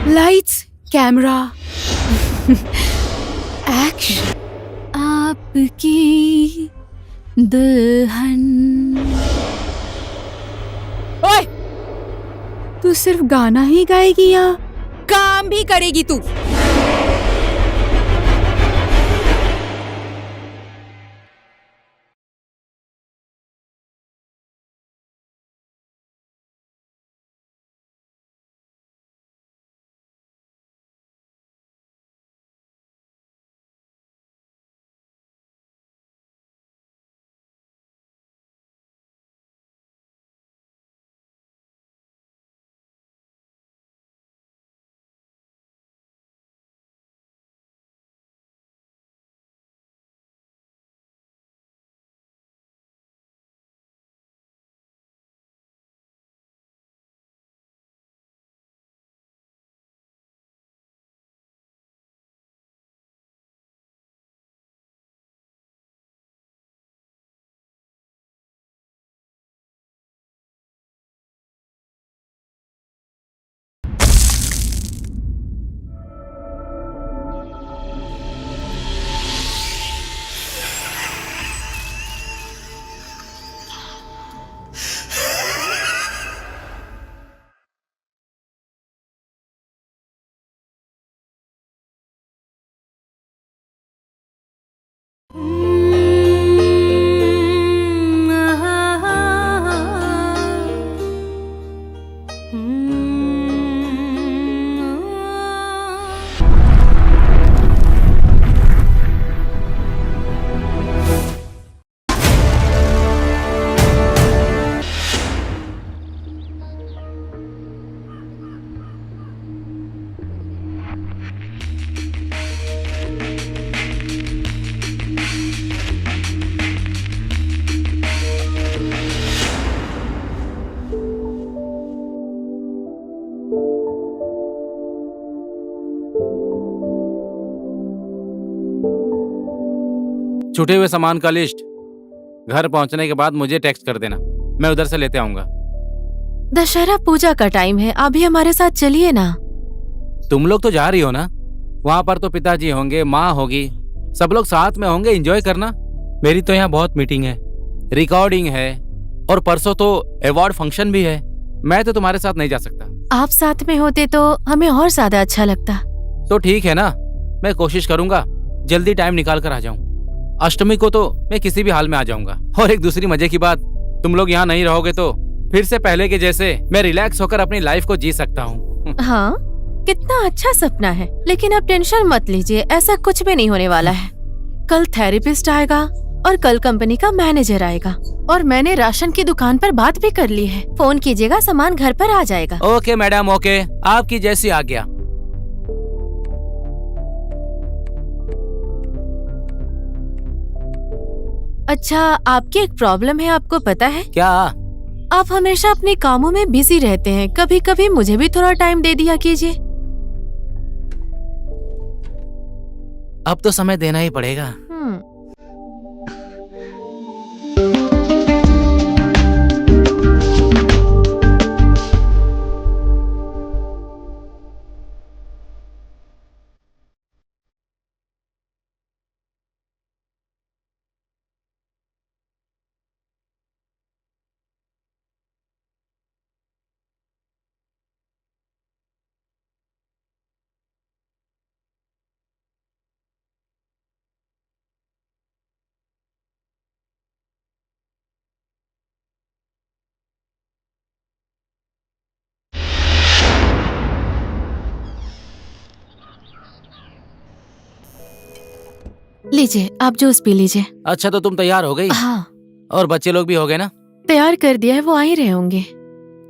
Lights, camera, action. आपकी दुल्हन। ओए, तू सिर्फ गाना ही गाएगी या काम भी करेगी तू? छूटे हुए सामान का लिस्ट घर पहुंचने के बाद मुझे टेक्स्ट कर देना, मैं उधर से लेते आऊंगा। दशहरा पूजा का टाइम है, अभी हमारे साथ चलिए ना। तुम लोग तो जा रही हो ना, वहाँ पर तो पिताजी होंगे, माँ होगी, सब लोग साथ में होंगे, एंजॉय करना। मेरी तो यहाँ बहुत मीटिंग है, रिकॉर्डिंग है और परसों तो अवार्ड फंक्शन भी है। मैं तो तुम्हारे साथ नहीं जा सकता। आप साथ में होते तो हमें और ज्यादा अच्छा लगता। तो ठीक है ना, मैं कोशिश करूंगा जल्दी टाइम निकाल कर आ जाऊं। अष्टमी को तो मैं किसी भी हाल में आ जाऊंगा। और एक दूसरी मजे की बात, तुम लोग यहाँ नहीं रहोगे तो फिर से पहले के जैसे मैं रिलैक्स होकर अपनी लाइफ को जी सकता हूँ। हाँ, कितना अच्छा सपना है, लेकिन आप टेंशन मत लीजिए, ऐसा कुछ भी नहीं होने वाला है। कल थेरेपिस्ट आएगा और कल कंपनी का मैनेजर आएगा और मैंने राशन की दुकान पर बात भी कर ली है। फोन कीजिएगा, सामान घर पर आ जाएगा। ओके मैडम, ओके, आपकी जैसी आज्ञा। अच्छा, आपकी एक प्रॉब्लम है, आपको पता है? क्या? आप हमेशा अपने कामों में बिजी रहते हैं, कभी कभी मुझे भी थोड़ा टाइम दे दिया कीजिए। अब तो समय देना ही पड़ेगा। लीजिए, आप जूस पी लीजिए। अच्छा, तो तुम तैयार हो गई? हाँ, और बच्चे लोग भी हो गए ना? तैयार कर दिया है, वो आ ही रहे होंगे।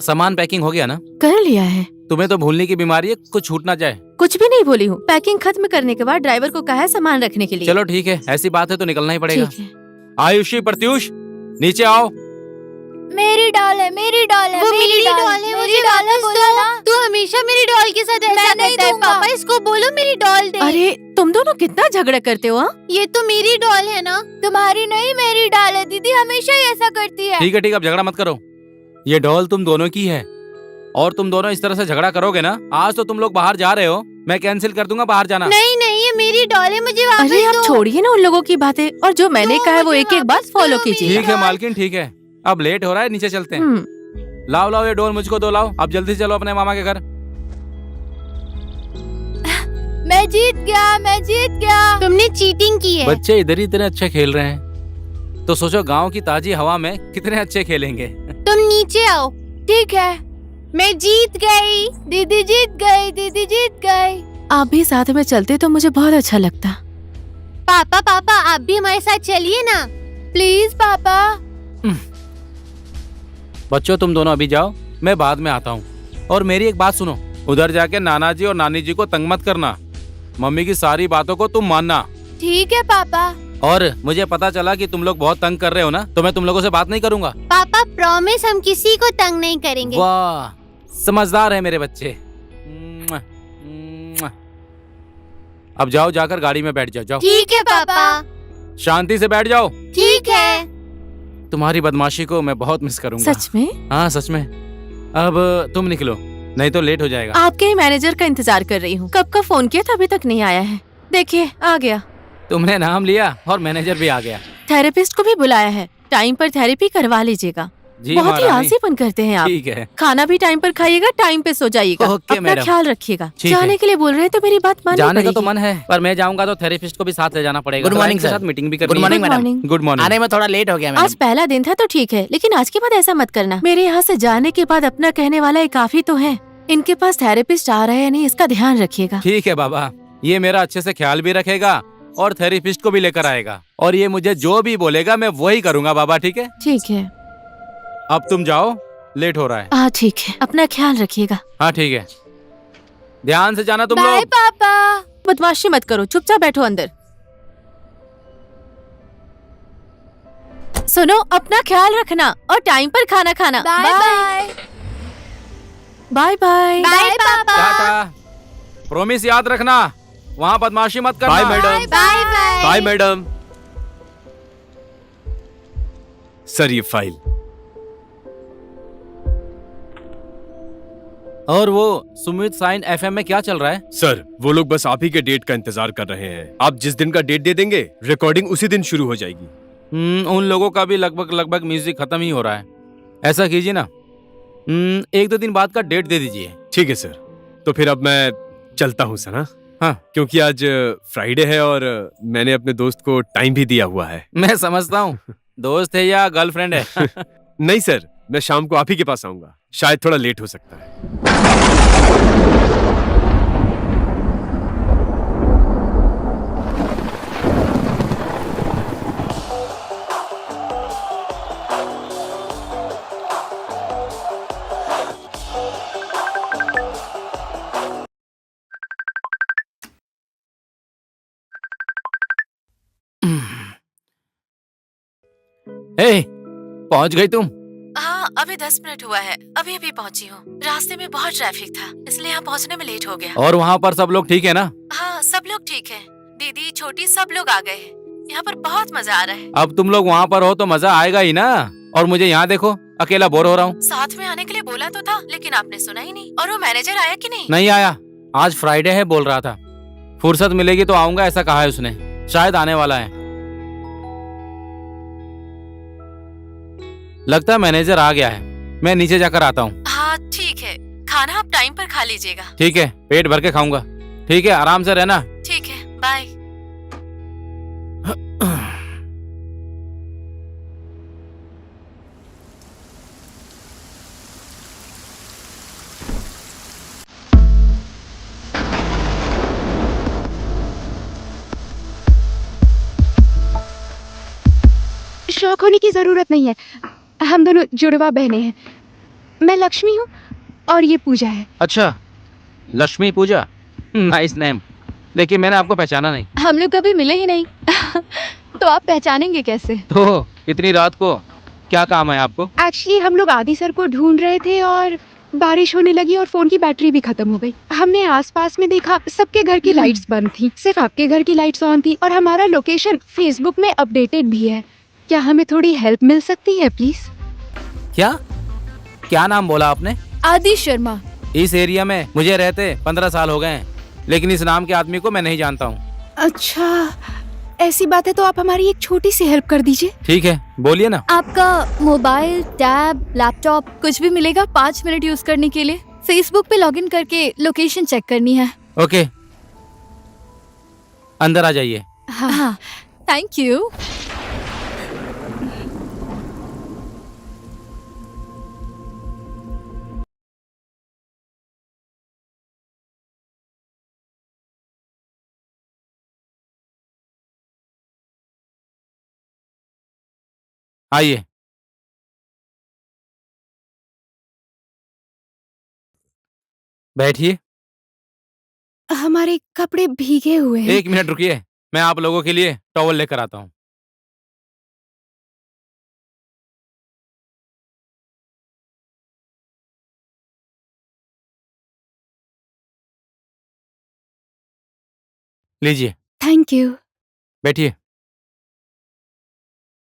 सामान पैकिंग हो गया ना? कर लिया है। तुम्हें तो भूलने की बीमारी है, कुछ छूट ना जाए। कुछ भी नहीं भूली हूँ। पैकिंग खत्म करने के बाद ड्राइवर को कहा है सामान रखने के लिए। चलो ठीक है, ऐसी बात है तो निकलना ही पड़ेगा। ठीक है। आयुषी, प्रत्युष, नीचे आओ। मेरी डॉल है, मेरी डॉल है, वो मेरी डॉल है, मुझे वापस दो। तू हमेशा मेरी डॉल के साथ ऐसा करता है। पापा इसको बोलो मेरी डॉल दे। अरे तुम दोनों कितना झगड़ा करते हो? हाँ? ये तो मेरी डॉल है ना, तुम्हारी नहीं मेरी डॉल है। दीदी हमेशा ही ऐसा करती है। ठीक है अब झगड़ा मत करो। ये डॉल तुम दोनों की है और तुम दोनों इस तरह से झगड़ा करोगे ना, आज तो तुम लोग बाहर जा रहे हो, मैं कैंसिल कर दूंगा बाहर जाना। नहीं नहीं, ये मेरी डॉल है, मुझे वापस अरे आप दो। छोड़िए ना उन लोगों की बातें, और जो मैंने दो, कहा है वो मुझे एक एक बात वापस फॉलो दो कीजिए। ठीक है मालकिन, ठीक है। अब लेट हो रहा है, नीचे चलते हैं। लाओ ये डोल मुझको दो, लाओ। अब जल्दी से चलो अपने मामा के घर। मैं जीत गया। तुमने चीटिंग की है। बच्चे इधर ही इतने अच्छे खेल रहे हैं, तो सोचो गांव की ताजी हवा में कितने अच्छे खेलेंगे। तुम नीचे आओ। ठीक है, मैं जीत गई। दीदी जीत गई। आप भी साथ में चलते तो मुझे बहुत अच्छा लगता। पापा आप भी हमारे साथ चलिए ना, प्लीज पापा। बच्चों तुम दोनों अभी जाओ, मैं बाद में आता हूँ। और मेरी एक बात सुनो, उधर जाके नाना जी और नानी जी को तंग मत करना। मम्मी की सारी बातों को तुम मानना। ठीक है पापा। और मुझे पता चला कि तुम लोग बहुत तंग कर रहे हो ना, तो मैं तुम लोगों से बात नहीं करूंगा। पापा प्रॉमिस, हम किसी को तंग नहीं करेंगे। वाह, समझदार है मेरे बच्चे। अब जाओ, जाकर गाड़ी में बैठ जाओ। ठीक है पापा। शांति से बैठ जाओ। ठीक है। तुम्हारी बदमाशी को मैं बहुत मिस करूंगा। सच में? हाँ सच में। अब तुम निकलो, नहीं तो लेट हो जाएगा। आपके ही मैनेजर का इंतजार कर रही हूँ। कब का फोन किया था, अभी तक नहीं आया है। देखिए आ गया। तुमने नाम लिया और मैनेजर भी आ गया। थेरेपिस्ट को भी बुलाया है, टाइम पर थेरेपी करवा लीजिएगा। जी बहुत ही महारानी। आलसीपन करते हैं आप। ठीक है। खाना भी टाइम पर खाइएगा, टाइम पे सो जाइएगा। ओके, अपना मैडम। ख्याल रखिएगा। ठीक है। जाने के लिए बोल रहे हैं तो मेरी बात माननी जाने का तो पड़ेगी। मन है, पर मैं जाऊंगा तो थेरेपिस्ट को भी साथ ले जाना पड़ेगा। गुड मॉर्निंग क्लाइंट के सर। साथ मीटिंग भी गुड करनी है। Morning madam. Morning. Good morning. आने में थोड़ा लेट हो गया आज मैडम। पहला दिन था तो ठीक है, लेकिन आज के बाद ऐसा मत करना। मेरे यहाँ से जाने के बाद अपना कहने वाला एक काफी तो है। इनके पास थेरेपिस्ट आ रहे हैं नहीं, इसका ध्यान रखिएगा। ठीक है बाबा, ये मेरा अच्छे से ख्याल भी रखेगा और थेरेपिस्ट को भी लेकर आएगा, और ये मुझे जो भी बोलेगा मैं वही करूंगा बाबा। ठीक है, ठीक है। अब तुम जाओ, लेट हो रहा है। हाँ ठीक है, अपना ख्याल रखिएगा। हाँ ठीक है, ध्यान से जाना तुम बाय लोग। पापा। बदमाशी मत करो, चुपचाप बैठो अंदर। सुनो, अपना ख्याल रखना और टाइम पर खाना खाना। Bye bye. Bye bye. Bye पापा। टाटा। प्रॉमिस याद रखना, वहाँ बदमाशी मत करना। Bye madam. Bye bye. Bye madam. Sir ये फाइल। और वो सुमित साइन एफएम में क्या चल रहा है? सर वो लोग बस आप ही के डेट का इंतजार कर रहे हैं। आप जिस दिन का डेट दे देंगे, रिकॉर्डिंग उसी दिन शुरू हो जाएगी। उन लोगों का भी लगभग म्यूजिक खत्म ही हो रहा है। ऐसा कीजिए ना, 1-2 दिन बाद का डेट दे दीजिए। ठीक है सर, तो फिर अब मैं चलता हूँ सर। हाँ, क्योंकि आज फ्राइडे है और मैंने अपने दोस्त को टाइम भी दिया हुआ है। मैं समझता हूँ, दोस्त है या गर्लफ्रेंड है? नहीं सर, मैं शाम को आप ही के पास आऊंगा, शायद थोड़ा लेट हो सकता है। पहुंच गई तुम? हाँ, अभी 10 मिनट हुआ है, अभी अभी पहुंची हूँ। रास्ते में बहुत ट्रैफिक था, इसलिए यहाँ पहुँचने में लेट हो गया। और वहाँ पर सब लोग ठीक है ना? हाँ, सब लोग ठीक है। दीदी, छोटी, सब लोग आ गए हैं। यहाँ पर बहुत मजा आ रहा है। अब तुम लोग वहाँ पर हो तो मजा आएगा ही ना। और मुझे यहाँ देखो, अकेला बोर हो रहा हूँ। साथ में आने के लिए बोला तो था, लेकिन आपने सुना ही नहीं। और वो मैनेजर आया कि नहीं? नहीं आया, आज फ्राइडे है बोल रहा था। फुर्सत मिलेगी तो आऊंगा ऐसा कहा है उसने, शायद आने वाला है। लगता है मैनेजर आ गया है, मैं नीचे जाकर आता हूँ। हाँ ठीक है, खाना आप टाइम पर खा लीजिएगा। ठीक है, पेट भर के खाऊंगा। ठीक है, आराम से रहना। ठीक है, बाय। शौक होने की जरूरत नहीं है, हम दोनों जुड़वा बहनें हैं। मैं लक्ष्मी हूँ और ये पूजा है। अच्छा, लक्ष्मी पूजा, नाइस नेम। लेकिन मैंने आपको पहचाना नहीं। हम लोग कभी मिले ही नहीं तो आप पहचानेंगे कैसे? तो इतनी रात को क्या काम है आपको? एक्चुअली हम लोग आदि सर को ढूंढ रहे थे और बारिश होने लगी और फोन की बैटरी भी खत्म हो गई। हमने आसपास में देखा, सबके घर की लाइट्स बंद थी, सिर्फ आपके घर की लाइट्स ऑन थी और हमारा लोकेशन फेसबुक में अपडेटेड भी है। क्या हमें थोड़ी हेल्प मिल सकती है प्लीज? क्या क्या नाम बोला आपने? आदि शर्मा। इस एरिया में मुझे रहते 15 साल हो गए हैं, लेकिन इस नाम के आदमी को मैं नहीं जानता हूँ। अच्छा, ऐसी बात है तो आप हमारी एक छोटी सी हेल्प कर दीजिए। ठीक है, बोलिए ना। आपका मोबाइल, टैब, लैपटॉप कुछ भी मिलेगा 5 मिनट यूज करने के लिए। फेसबुक पे लॉगिन करके लोकेशन चेक करनी है। ओके, अंदर आ जाइए। हाँ, थैंक यू। आइए, बैठिए। हमारे कपड़े भीगे हुए हैं। 1 मिनट रुकिए, मैं आप लोगों के लिए टॉवल लेकर आता हूँ। लीजिए, थैंक यू। बैठिए।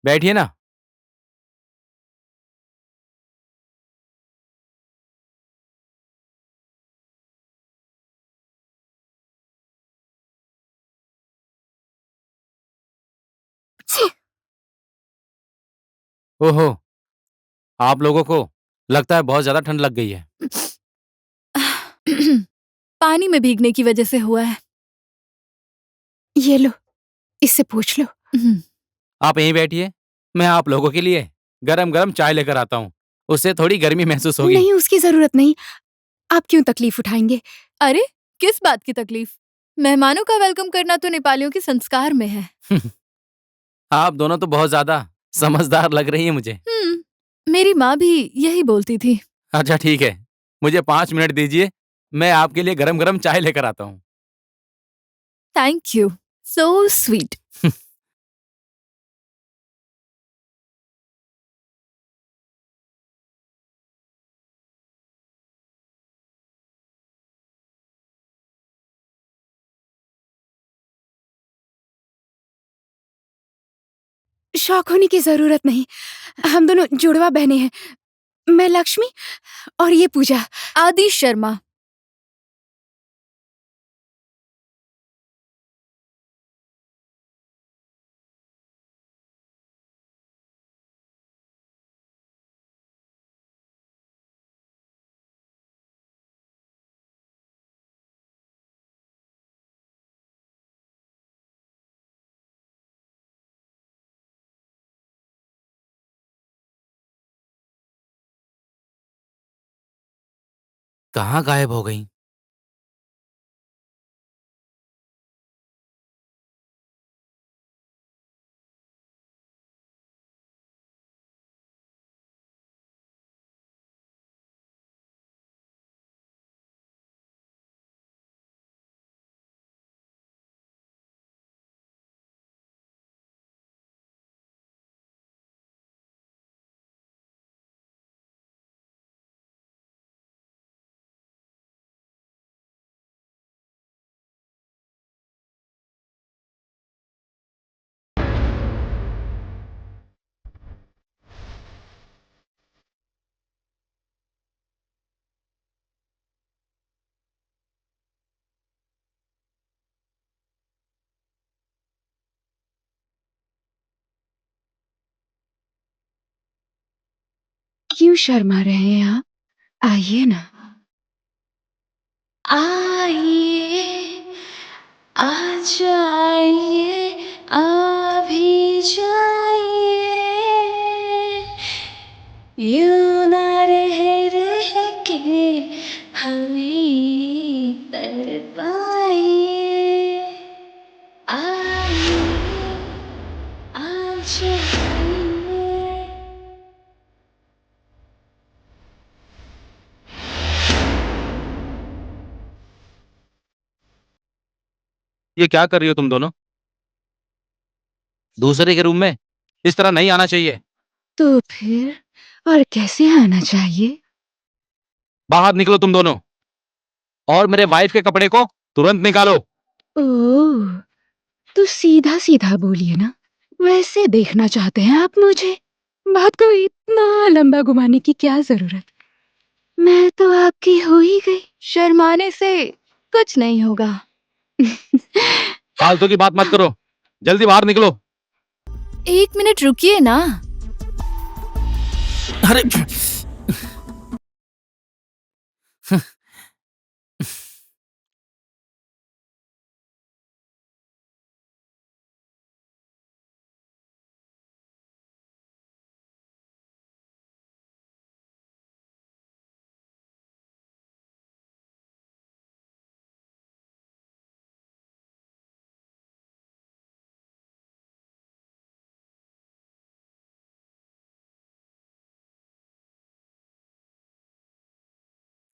बैठिए ना। ओहो, आप लोगों को लगता है बहुत ज्यादा ठंड लग गई है। पानी में भीगने की वजह से हुआ है। ये लो, इससे पूछ लो। आप यहीं बैठिए, मैं आप लोगों के लिए गरम गरम चाय लेकर आता हूँ, उससे थोड़ी गर्मी महसूस होगी। नहीं, उसकी जरूरत नहीं। आप क्यों तकलीफ उठाएंगे? अरे, किस बात की तकलीफ? मेहमानों का वेलकम करना तो नेपालियों के संस्कार में है। आप दोनों तो बहुत ज्यादा समझदार लग रही हैं मुझे। मेरी माँ भी यही बोलती थी। अच्छा ठीक है, मुझे 5 मिनट दीजिए, मैं आपके लिए गरम गरम चाय लेकर आता हूँ। Thank you, so sweet. शौक होने की जरूरत नहीं, हम दोनों जुड़वा बहनें हैं। मैं लक्ष्मी और ये पूजा। आदि शर्मा। कहाँ गायब हो गई? क्यों शर्मा रहे हैं आप? आइए ना। आइए, आ जाइए, आ भी जाइए, यूं ना रह रह के हमें तड़पाइए। आइए, आ जाइए। ये क्या कर रही हो तुम दोनों? दूसरे के रूम में इस तरह नहीं आना चाहिए। तो फिर और कैसे आना चाहिए? बाहर निकलो तुम दोनों, और मेरे वाइफ के कपड़े को तुरंत निकालो। ओह, तो सीधा सीधा बोलिए ना, वैसे देखना चाहते हैं आप मुझे? बात को इतना लंबा घुमाने की क्या जरूरत? मैं तो आपकी हो ही गई। शर्माने से कुछ नहीं होगा। फालतू की बात मत करो, जल्दी बाहर निकलो। 1 मिनट रुकिए ना। अरे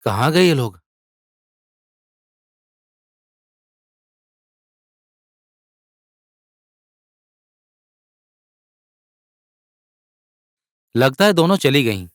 कहाँ गए ये लोग? लगता है दोनों चली गईं।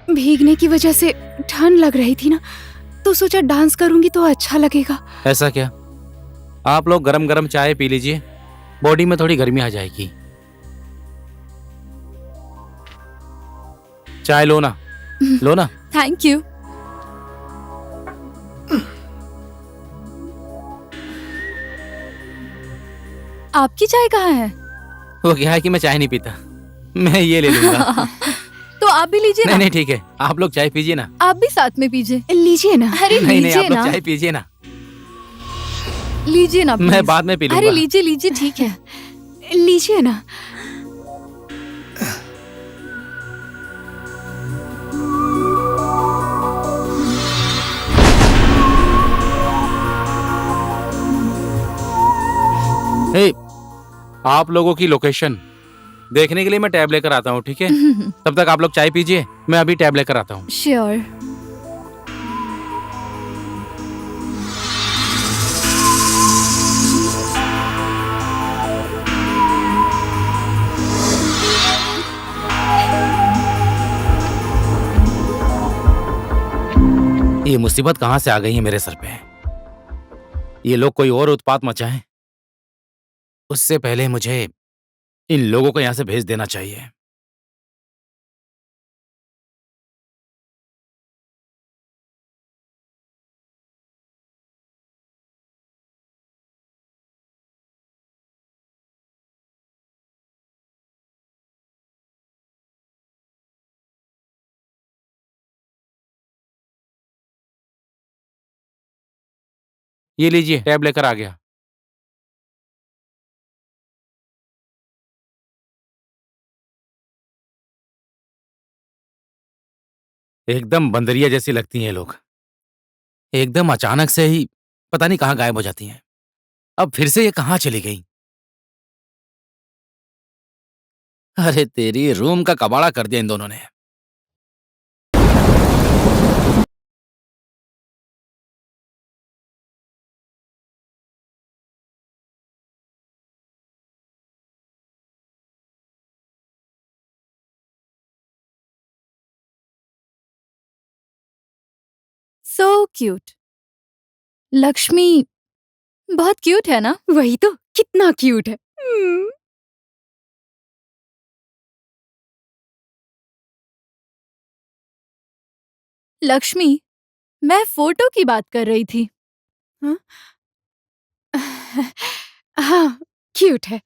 भीगने की वजह से ठंड लग रही थी ना, तो सोचा डांस करूंगी तो अच्छा लगेगा। ऐसा क्या? आप लोग गरम गरम चाय पी लीजिए, बॉडी में थोड़ी गर्मी आ जाएगी। चाय लो ना, लो ना। Thank you. आपकी चाय कहाँ है? वो क्या है कि मैं चाय नहीं पीता, मैं ये ले लूंगा। तो आप भी लीजिए नहीं ना। नहीं ठीक है, आप लोग चाय पीजिए ना। आप भी साथ में पीजिए। लीजिए ना। अरे नहीं नहीं, लीजिए आप लोग ना। चाय पीजिए ना, लीजिए ना मैं please। बाद में पी लूंगा। अरे लीजिए लीजिए, ठीक है। लीजिए ना। हे, आप लोगों की लोकेशन देखने के लिए मैं टैब लेकर आता हूँ, ठीक है? तब तक आप लोग चाय पीजिए, मैं अभी टैब लेकर आता हूँ। श्योर। ये मुसीबत कहाँ से आ गई है मेरे सर पे? ये लोग कोई और उत्पात मचाएं, उससे पहले मुझे इन लोगों को यहाँ से भेज देना चाहिए। ये लीजिए, टैब लेकर आ गया। एकदम बंदरिया जैसी लगती हैं ये लोग, एकदम अचानक से ही पता नहीं कहाँ गायब हो जाती हैं। अब फिर से ये कहाँ चली गई? अरे तेरी रूम का कबाड़ा कर दिया इन दोनों ने। So cute. लक्ष्मी बहुत क्यूट है ना? वही तो, कितना क्यूट है। लक्ष्मी, मैं फोटो की बात कर रही थी। हाँ, क्यूट है।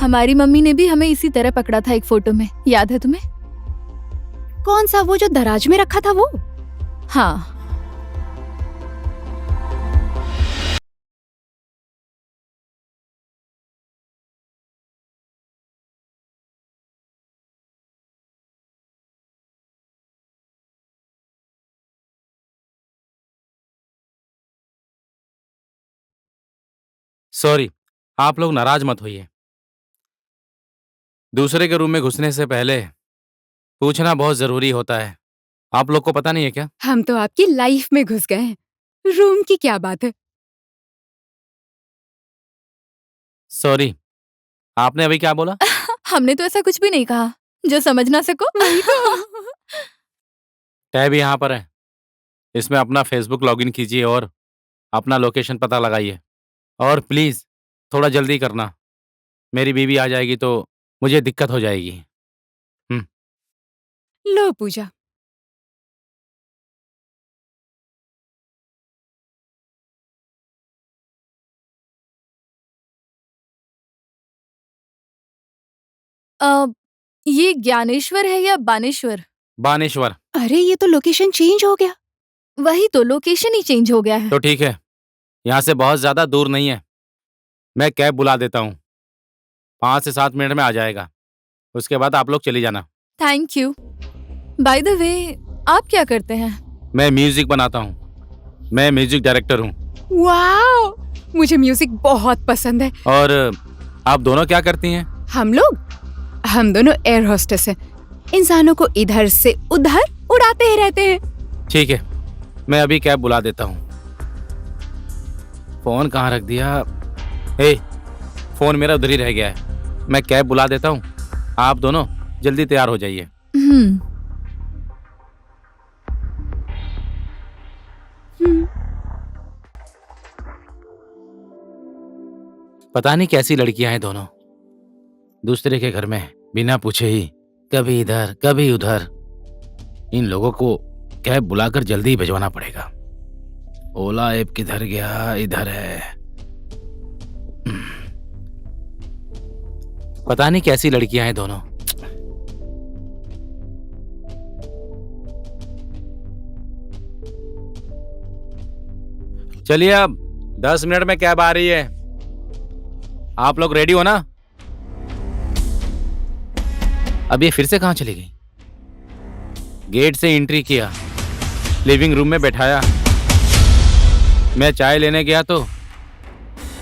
हमारी मम्मी ने भी हमें इसी तरह पकड़ा था एक फोटो में, याद है तुम्हें? कौन सा, वो जो दराज में रखा था वो? हाँ। सॉरी, आप लोग नाराज मत होइए। दूसरे के रूम में घुसने से पहले पूछना बहुत जरूरी होता है। आप लोग को पता नहीं है क्या? हम तो आपकी लाइफ में घुस गए हैं, रूम की क्या बात है। सॉरी, आपने अभी क्या बोला? हमने तो ऐसा कुछ भी नहीं कहा जो समझ ना सको। टैब यहाँ पर है, इसमें अपना फेसबुक लॉगिन कीजिए और अपना लोकेशन पता लगाइए। और प्लीज थोड़ा जल्दी करना, मेरी बीवी आ जाएगी तो मुझे दिक्कत हो जाएगी। लो पूजा। अ, ये ज्ञानेश्वर है या बानेश्वर? बानेश्वर। अरे ये तो लोकेशन चेंज हो गया। वही तो, लोकेशन ही चेंज हो गया है। तो ठीक है, यहाँ से बहुत ज्यादा दूर नहीं है। मैं कैब बुला देता हूँ, 5 से 7 मिनट में आ जाएगा। उसके बाद आप लोग चली जाना। Thank you. By the way, आप क्या करते हैं? मैं म्यूजिक बनाता हूँ, मैं म्यूजिक डायरेक्टर हूँ। वाओ, मुझे म्यूजिक बहुत पसंद है। और आप दोनों क्या करती हैं? हम दोनों एयर होस्टेस हैं। इंसानों को इधर से उधर उड़ाते ही रहते हैं। ठीक है, मैं अभी कैब बुला देता हूँ। फोन कहाँ रख दिया? हे, फोन मेरा उधर ही रह गया है। मैं कैब बुला देता हूँ, आप दोनों जल्दी तैयार हो जाइए। पता नहीं कैसी लड़कियां हैं दोनों, दूसरे के घर में बिना पूछे ही कभी इधर कभी उधर। इन लोगों को कैब बुलाकर जल्दी भिजवाना पड़ेगा। ओला ऐप किधर गया? इधर है। पता नहीं कैसी लड़कियां हैं दोनों। चलिए, अब 10 मिनट में कैब आ रही है। आप लोग रेडी हो ना? अब ये फिर से कहां चली गई? गेट से एंट्री किया, लिविंग रूम में बैठाया। मैं चाय लेने गया तो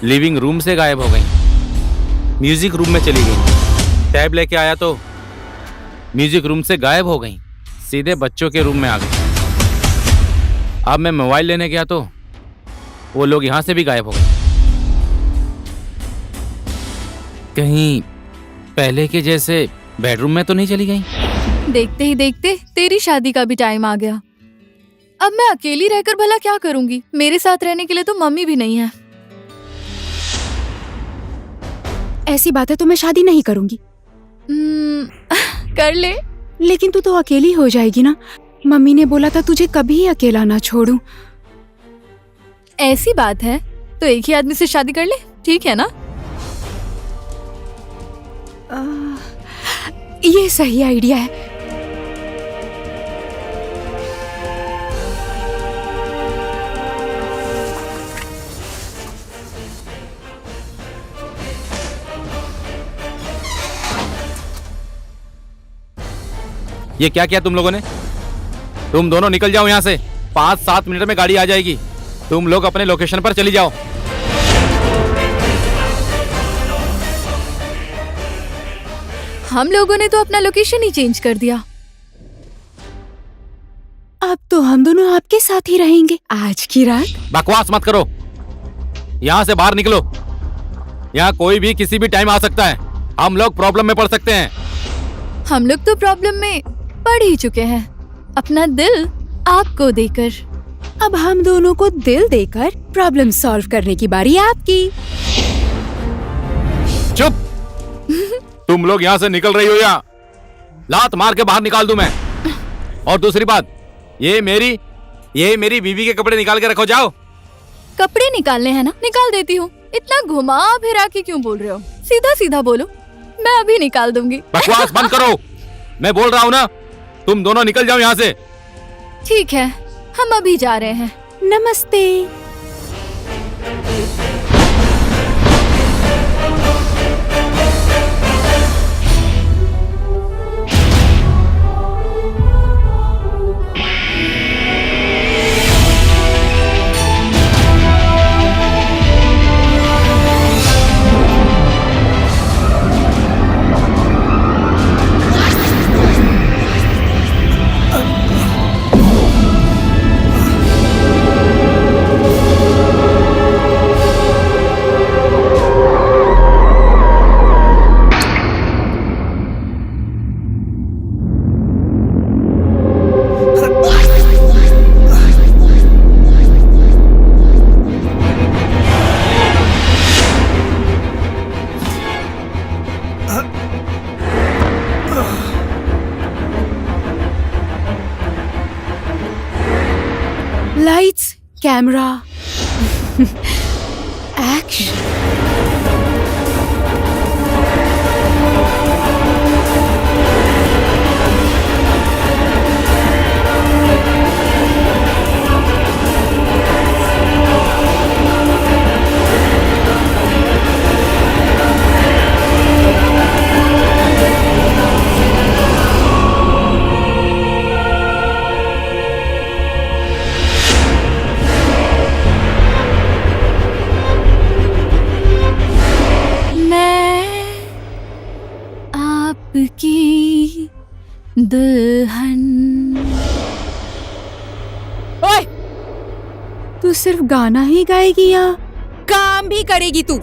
लिविंग रूम से गायब हो गई। म्यूजिक रूम में चली गई। टैब लेके आया तो म्यूजिक रूम से गायब हो गई, सीधे बच्चों के रूम में आ गई। अब मैं मोबाइल लेने गया तो वो लोग यहां से भी गायब हो गए। कहीं पहले के जैसे बेडरूम में तो नहीं चली गई? देखते ही देखते तेरी शादी का भी टाइम आ गया। अब मैं अकेली रहकर भला क्या करूंगी? मेरे साथ रहने के लिए तो मम्मी भी नहीं है। ऐसी बात है तो मैं शादी नहीं करूंगी। कर ले। लेकिन तू तो अकेली हो जाएगी ना। मम्मी ने बोला था तुझे कभी अकेला ना छोड़ूं। ऐसी बात है तो एक ही आदमी से शादी कर ले, ठीक है ना? ये सही आइडिया है। ये क्या किया तुम लोगों ने? तुम दोनों निकल जाओ यहाँ से, 5-7 मिनट में गाड़ी आ जाएगी। तुम लोग अपने लोकेशन पर चली जाओ। हम लोगों ने तो अपना लोकेशन ही चेंज कर दिया। अब तो तो हम दोनों आपके साथ ही रहेंगे आज की रात। बकवास मत करो, यहाँ से बाहर निकलो। यहाँ कोई भी किसी भी टाइम आ सकता है, हम लोग प्रॉब्लम में पड़ सकते हैं। हम लोग तो प्रॉब्लम में पड़ ही चुके हैं, अपना दिल आपको देकर। अब हम दोनों को दिल देकर प्रॉब्लम सॉल्व करने की बारी आपकी। चुप। तुम लोग यहाँ से निकल रही हो या लात मार के बाहर निकाल दूं मैं। और दूसरी बात, ये मेरी बीवी के कपड़े निकाल के रखो, जाओ। कपड़े निकालने हैं ना, निकाल देती हूँ। इतना घुमा फिरा के क्यों बोल रहे हो? सीधा सीधा बोलो, मैं अभी निकाल दूंगी। बकवास बंद करो, मैं बोल रहा हूँ ना, तुम दोनों निकल जाओ यहाँ से। ठीक है, हम अभी जा रहे हैं। नमस्ते। Lights, camera, action. की दुल्हन। ओए, तू सिर्फ गाना ही गाएगी या काम भी करेगी तू?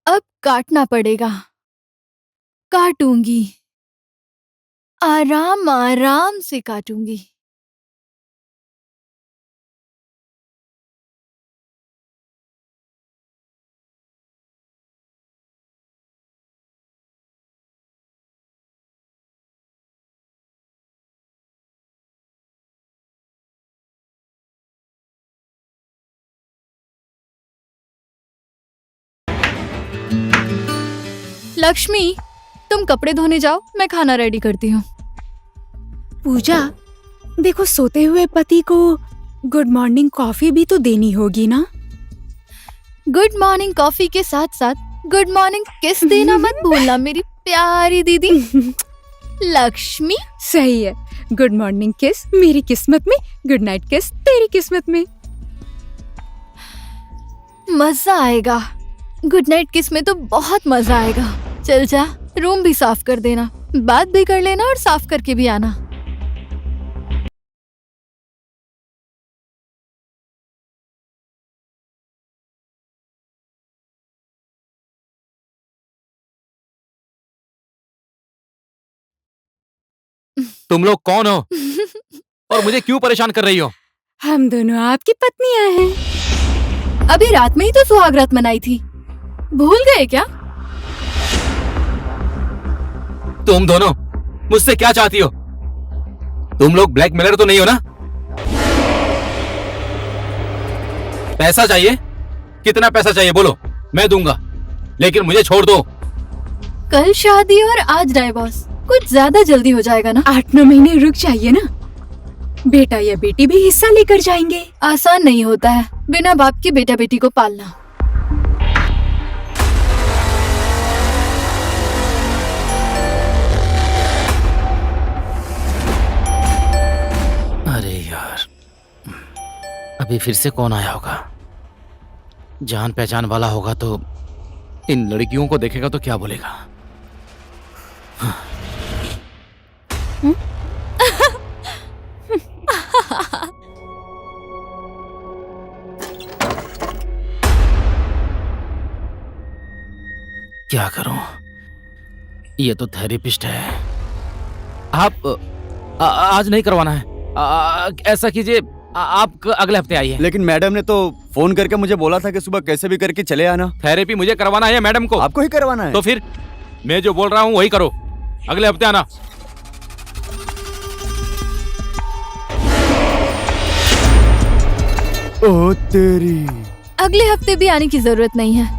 अब काटना पड़ेगा, काटूंगी, आराम आराम से काटूंगी। लक्ष्मी, तुम कपड़े धोने जाओ, मैं खाना रेडी करती हूँ। पूजा, देखो, सोते हुए पति को गुड मॉर्निंग कॉफी भी तो देनी होगी ना। गुड मॉर्निंग कॉफी के साथ साथ गुड मॉर्निंग किस देना मत भूलना मेरी प्यारी दीदी लक्ष्मी। सही है, गुड मॉर्निंग किस मेरी किस्मत में, गुड नाइट किस तेरी किस्मत में। मजा आएगा। गुड नाइट किस में तो बहुत मजा आएगा। चल जा, रूम भी साफ कर देना, बात भी कर लेना और साफ करके भी आना। तुम लोग कौन हो और मुझे क्यों परेशान कर रही हो? हम दोनों आपकी पत्नियां हैं। अभी रात में ही तो सुहागरात मनाई थी, भूल गए क्या? तुम दोनों मुझसे क्या चाहती हो? तुम लोग ब्लैकमेलर तो नहीं हो ना? पैसा चाहिए? कितना पैसा चाहिए बोलो, मैं दूंगा, लेकिन मुझे छोड़ दो। कल शादी और आज डाइवोर्स, कुछ ज्यादा जल्दी हो जाएगा ना? 8-9 महीने रुक जाइए ना, बेटा या बेटी भी हिस्सा लेकर जाएंगे। आसान नहीं होता है बिना बाप के बेटा बेटी को पालना। अरे यार, अभी फिर से कौन आया होगा? जान पहचान वाला होगा तो इन लड़कियों को देखेगा तो क्या बोलेगा? क्या करूं? ये तो थेरेपिस्ट है। आप आज नहीं करवाना है। ऐसा कीजिए, आप अगले हफ्ते आइए। लेकिन मैडम ने तो फोन करके मुझे बोला था कि सुबह कैसे भी करके चले आना। थेरेपी मुझे करवाना है या मैडम को? आपको ही करवाना है। तो फिर मैं जो बोल रहा हूँ वही करो, अगले हफ्ते आना। ओ तेरी। अगले हफ्ते भी आने की जरूरत नहीं है।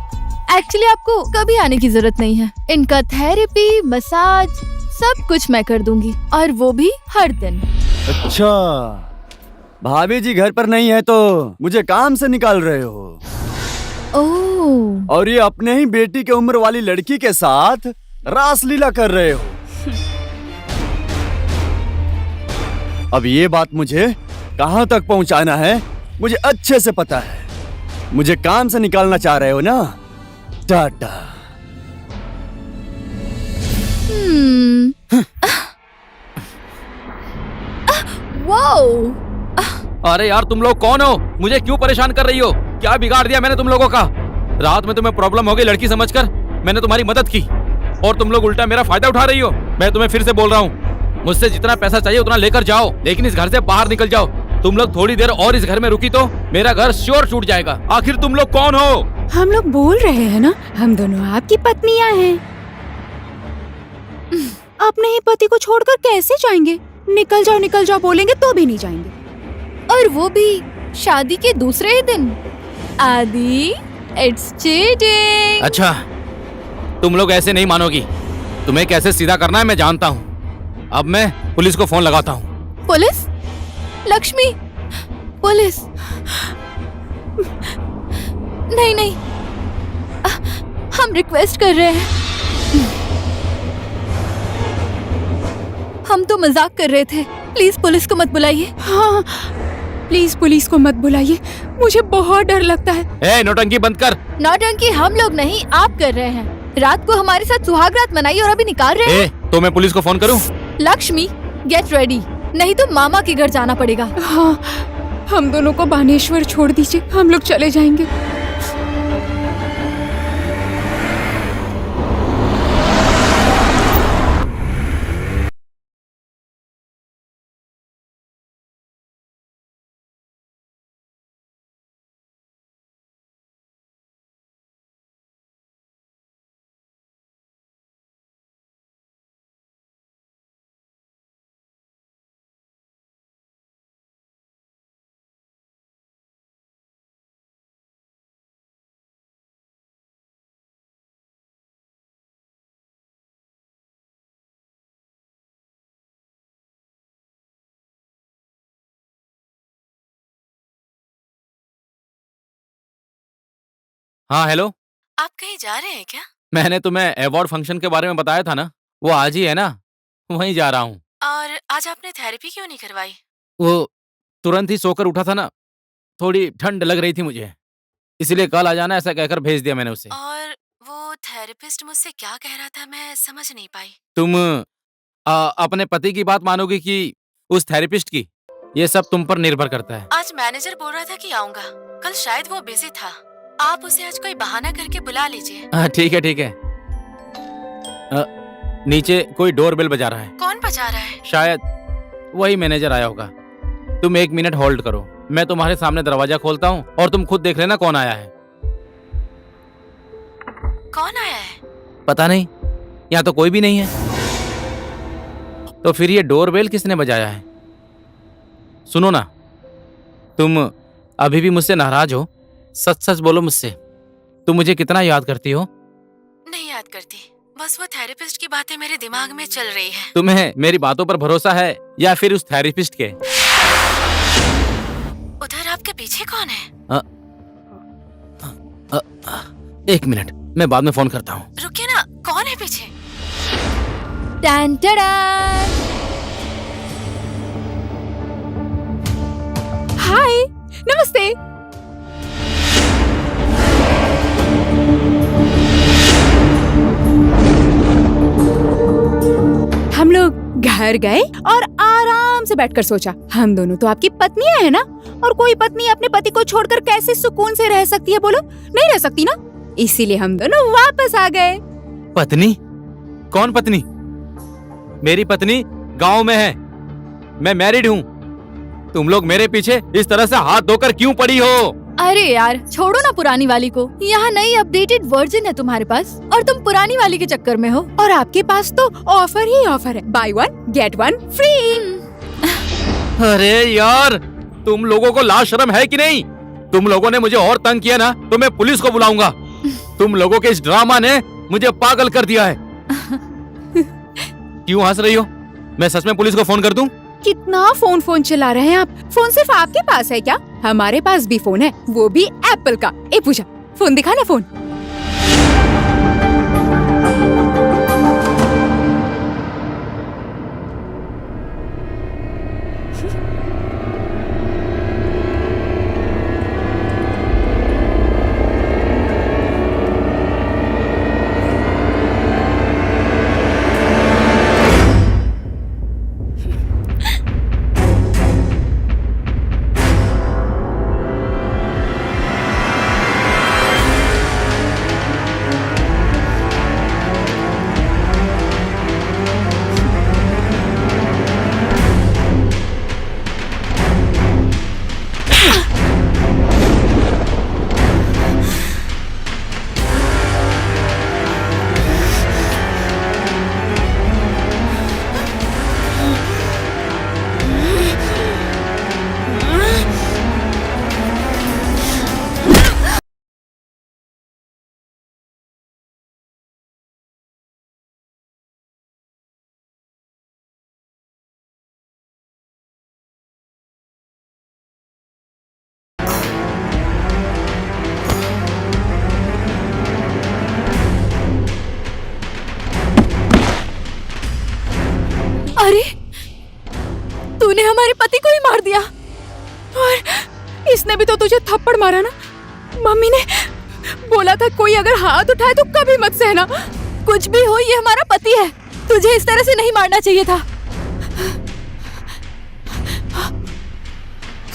एक्चुअली आपको कभी आने की जरूरत नहीं है। इनका थेरेपी, मसाज सब कुछ मैं कर दूंगी, और वो भी हर दिन। अच्छा, भाभी जी घर पर नहीं है तो मुझे काम से निकाल रहे हो? ओह, और ये अपने ही बेटी के उम्र वाली लड़की के साथ रासलीला कर रहे हो। अब ये बात मुझे कहाँ तक पहुँचाना है मुझे अच्छे से पता है। मुझे काम से निकालना चाह रहे हो ना? टाटा। वाओ। अरे यार, तुम लोग कौन हो? मुझे क्यों परेशान कर रही हो? क्या बिगाड़ दिया मैंने तुम लोगों का? रात में तुम्हें प्रॉब्लम हो गई लड़की समझकर मैंने तुम्हारी मदद की, और तुम लोग उल्टा मेरा फायदा उठा रही हो। मैं तुम्हें फिर से बोल रहा हूँ, मुझसे जितना पैसा चाहिए उतना लेकर जाओ, लेकिन इस घर से बाहर निकल जाओ। तुम लोग थोड़ी देर और इस घर में रुकी तो मेरा घर श्योर छूट जाएगा। आखिर तुम लोग कौन हो? हम लोग बोल रहे हैं ना, हम दोनों आपकी पत्नियां हैं। अपने ही पति को छोड़कर कैसे जाएंगे? निकल जाओ बोलेंगे तो भी नहीं जाएंगे। और वो भी शादी के दूसरे ही दिन। आदि, इट्स चीटिंग। अच्छा, तुम लोग ऐसे नहीं मानोगी। तुम्हें कैसे सीधा करना है मैं जानता हूँ। अब मैं पुलिस को फोन लगाता हूँ। पुलिस? लक्ष्मी, पुलिस? नहीं नहीं, हम रिक्वेस्ट कर रहे हैं। हम तो मजाक कर रहे थे, प्लीज पुलिस को मत बुलाइए। हाँ, प्लीज पुलिस को मत बुलाइए, मुझे बहुत डर लगता है। ए, नौटंकी बंद कर। नौटंकी हम लोग नहीं, आप कर रहे हैं। रात को हमारे साथ सुहागरात मनाई और अभी निकाल रहे हैं। तो मैं पुलिस को फोन करूँ? लक्ष्मी, गेट रेडी, नहीं तो मामा के घर जाना पड़ेगा। हाँ, हम दोनों को बानेश्वर छोड़ दीजिए, हम लोग चले जाएंगे। हाँ हेलो। आप कहीं जा रहे हैं क्या? मैंने तुम्हें अवार्ड फंक्शन के बारे में बताया था ना, वो आज ही है ना, वहीं जा रहा हूँ। और आज आपने थेरेपी क्यों नहीं करवाई? वो तुरंत ही सोकर उठा था ना, थोड़ी ठंड लग रही थी मुझे, इसलिए कल आ जाना ऐसा कहकर भेज दिया मैंने उसे। और वो थेरेपिस्ट मुझसे क्या कह रहा था, मैं समझ नहीं पाई। तुम अपने पति की बात मानोगी कि उस थेरेपिस्ट की, ये सब तुम पर निर्भर करता है। आज मैनेजर बोल रहा था कि आऊंगा, कल शायद वो बिजी था। आप उसे आज कोई बहाना करके बुला लीजिए। ठीक है ठीक है। नीचे कोई डोरबेल बजा रहा है। कौन बजा रहा है? शायद वही मैनेजर आया होगा। तुम 1 मिनट होल्ड करो, मैं तुम्हारे सामने दरवाजा खोलता हूँ और तुम खुद देख लेना कौन आया है। कौन आया है? पता नहीं, यहाँ तो कोई भी नहीं है। तो फिर ये डोरबेल किसने बजाया है? सुनो ना, तुम अभी भी मुझसे नाराज हो? सच सच बोलो मुझसे, तुम मुझे कितना याद करती हो? नहीं याद करती, बस वो थेरेपिस्ट की बातें मेरे दिमाग में चल रही है। तुम्हें मेरी बातों पर भरोसा है या फिर उस थेरेपिस्ट के? उधर आपके पीछे कौन है? 1 मिनट, मैं बाद में फोन करता हूँ। रुकिए ना, कौन है पीछे? टैन टैडान! हाय, नमस्ते। हम लोग घर गए और आराम से बैठकर सोचा, हम दोनों तो आपकी पत्नियां हैं ना, और कोई पत्नी अपने पति को छोड़कर कैसे सुकून से रह सकती है, बोलो? नहीं रह सकती ना। इसीलिए हम दोनों वापस आ गए। पत्नी? कौन पत्नी? मेरी पत्नी गांव में है, मैं मैरिड हूँ। तुम लोग मेरे पीछे इस तरह से हाथ धोकर क्यों पड़ी हो? अरे यार छोड़ो ना पुरानी वाली को, यहाँ नई अपडेटेड वर्जन है तुम्हारे पास और तुम पुरानी वाली के चक्कर में हो। और आपके पास तो ऑफर ही ऑफर है, बाय 1 गेट 1 फ्री। अरे यार, तुम लोगों को लाज शर्म है कि नहीं? तुम लोगों ने मुझे और तंग किया ना तो मैं पुलिस को बुलाऊंगा। तुम लोगों के इस ड्रामा ने मुझे पागल कर दिया है। क्यों हंस रही हो? मैं सच में पुलिस को फोन कर दूं? कितना फोन चला रहे हैं आप? फोन सिर्फ आपके पास है क्या? हमारे पास भी फोन है, वो भी एप्पल का। ए पूजा, फोन दिखा ना फोन। अरे तूने हमारे पति को ही मार दिया। और इसने भी तो तुझे थप्पड़ मारा ना। मम्मी ने बोला था कोई अगर हाथ उठाए तो कभी मत सहना। कुछ भी हो, ये हमारा पति है, तुझे इस तरह से नहीं मारना चाहिए था।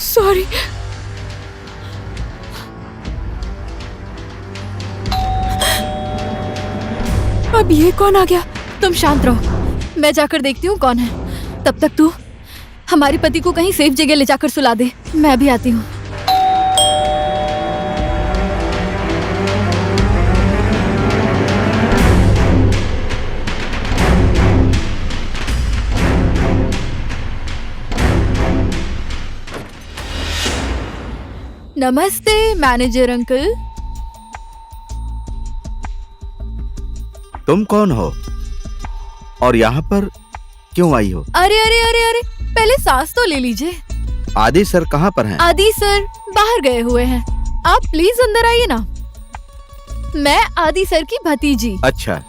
सॉरी। अब ये कौन आ गया? तुम शांत रहो, मैं जाकर देखती हूँ कौन है। तब तक तू हमारे पति को कहीं सेफ जगह ले जाकर सुला दे, मैं भी आती हूँ। नमस्ते मैनेजर अंकल। तुम कौन हो और यहाँ पर क्यों आई हो? अरे अरे अरे अरे, पहले सांस तो ले लीजिए। आदि सर कहाँ पर हैं? आदि सर बाहर गए हुए हैं, आप प्लीज अंदर आइए ना। मैं आदि सर की भतीजी। अच्छा,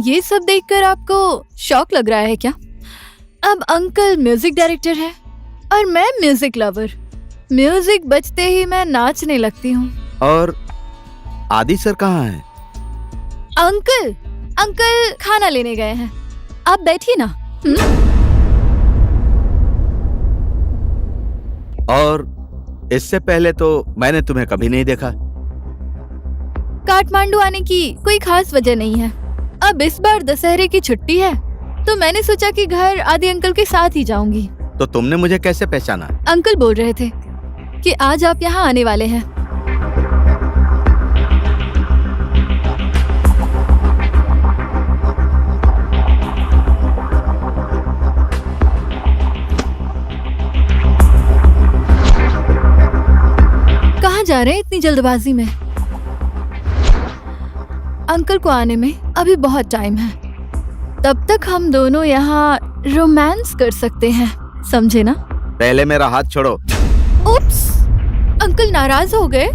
ये सब देखकर आपको शौक लग रहा है क्या? अब अंकल म्यूजिक डायरेक्टर है और मैं म्यूजिक लवर। म्यूजिक बजते ही मैं नाचने लगती हूँ। और आदि सर कहाँ हैं? अंकल खाना लेने गए हैं। आप बैठिए ना। और इससे पहले तो मैंने तुम्हें कभी नहीं देखा। काठमांडू आने की कोई खास वजह नहीं है। अब इस बार दशहरे की छुट्टी है तो मैंने सोचा कि घर आदि अंकल के साथ ही जाऊंगी। तो तुमने मुझे कैसे पहचाना? अंकल बोल रहे थे कि आज आप यहाँ आने वाले हैं। कहाँ जा रहे हैं इतनी जल्दबाजी में? अंकल को आने में अभी बहुत टाइम है। तब तक हम दोनों यहाँ रोमांस कर सकते हैं, समझे ना? पहले मेरा हाथ छोड़ो। उप्स, अंकल नाराज हो गए।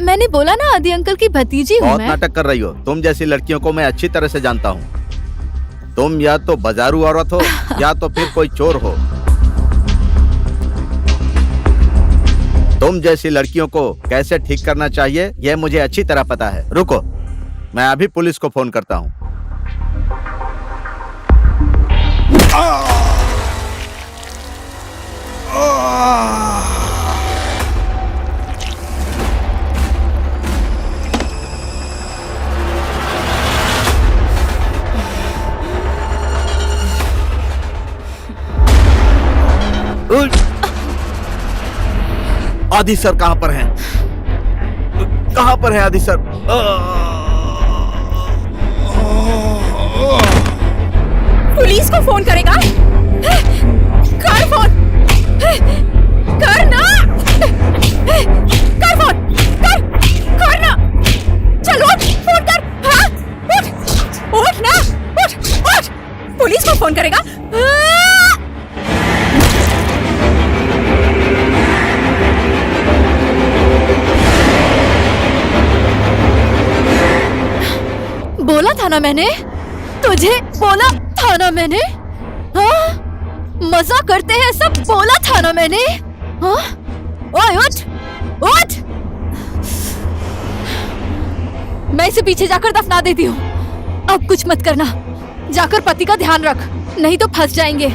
मैंने बोला ना आदि अंकल की भतीजी हूँ बहुत मैं। नाटक कर रही हो। तुम जैसी लड़कियों को मैं अच्छी तरह से जानता हूँ। तुम या तो बाजारू औरत हो या तो फिर कोई चोर हो। तुम जैसी लड़कियों को कैसे ठीक करना चाहिए यह मुझे अच्छी तरह पता है। रुको, मैं अभी पुलिस को फोन करता हूँ। आदि सर कहाँ पर हैं? कहाँ पर है आदि सर? पुलिस को फोन करेगा? कर फोन, कर ना, कर फोन, कर ना, चल उठ, फोन कर, हाँ, उठ ना, उठ, पुलिस को फोन करेगा? बोला था ना मैंने, तुझे बोला था ना मैंने। हाँ, मजा करते हैं सब, बोला था ना मैंने। हाँ, ओए उठ, उठ। मैं इसे पीछे जाकर दफना देती हूँ। अब कुछ मत करना, जाकर पति का ध्यान रख, नहीं तो फंस जाएंगे।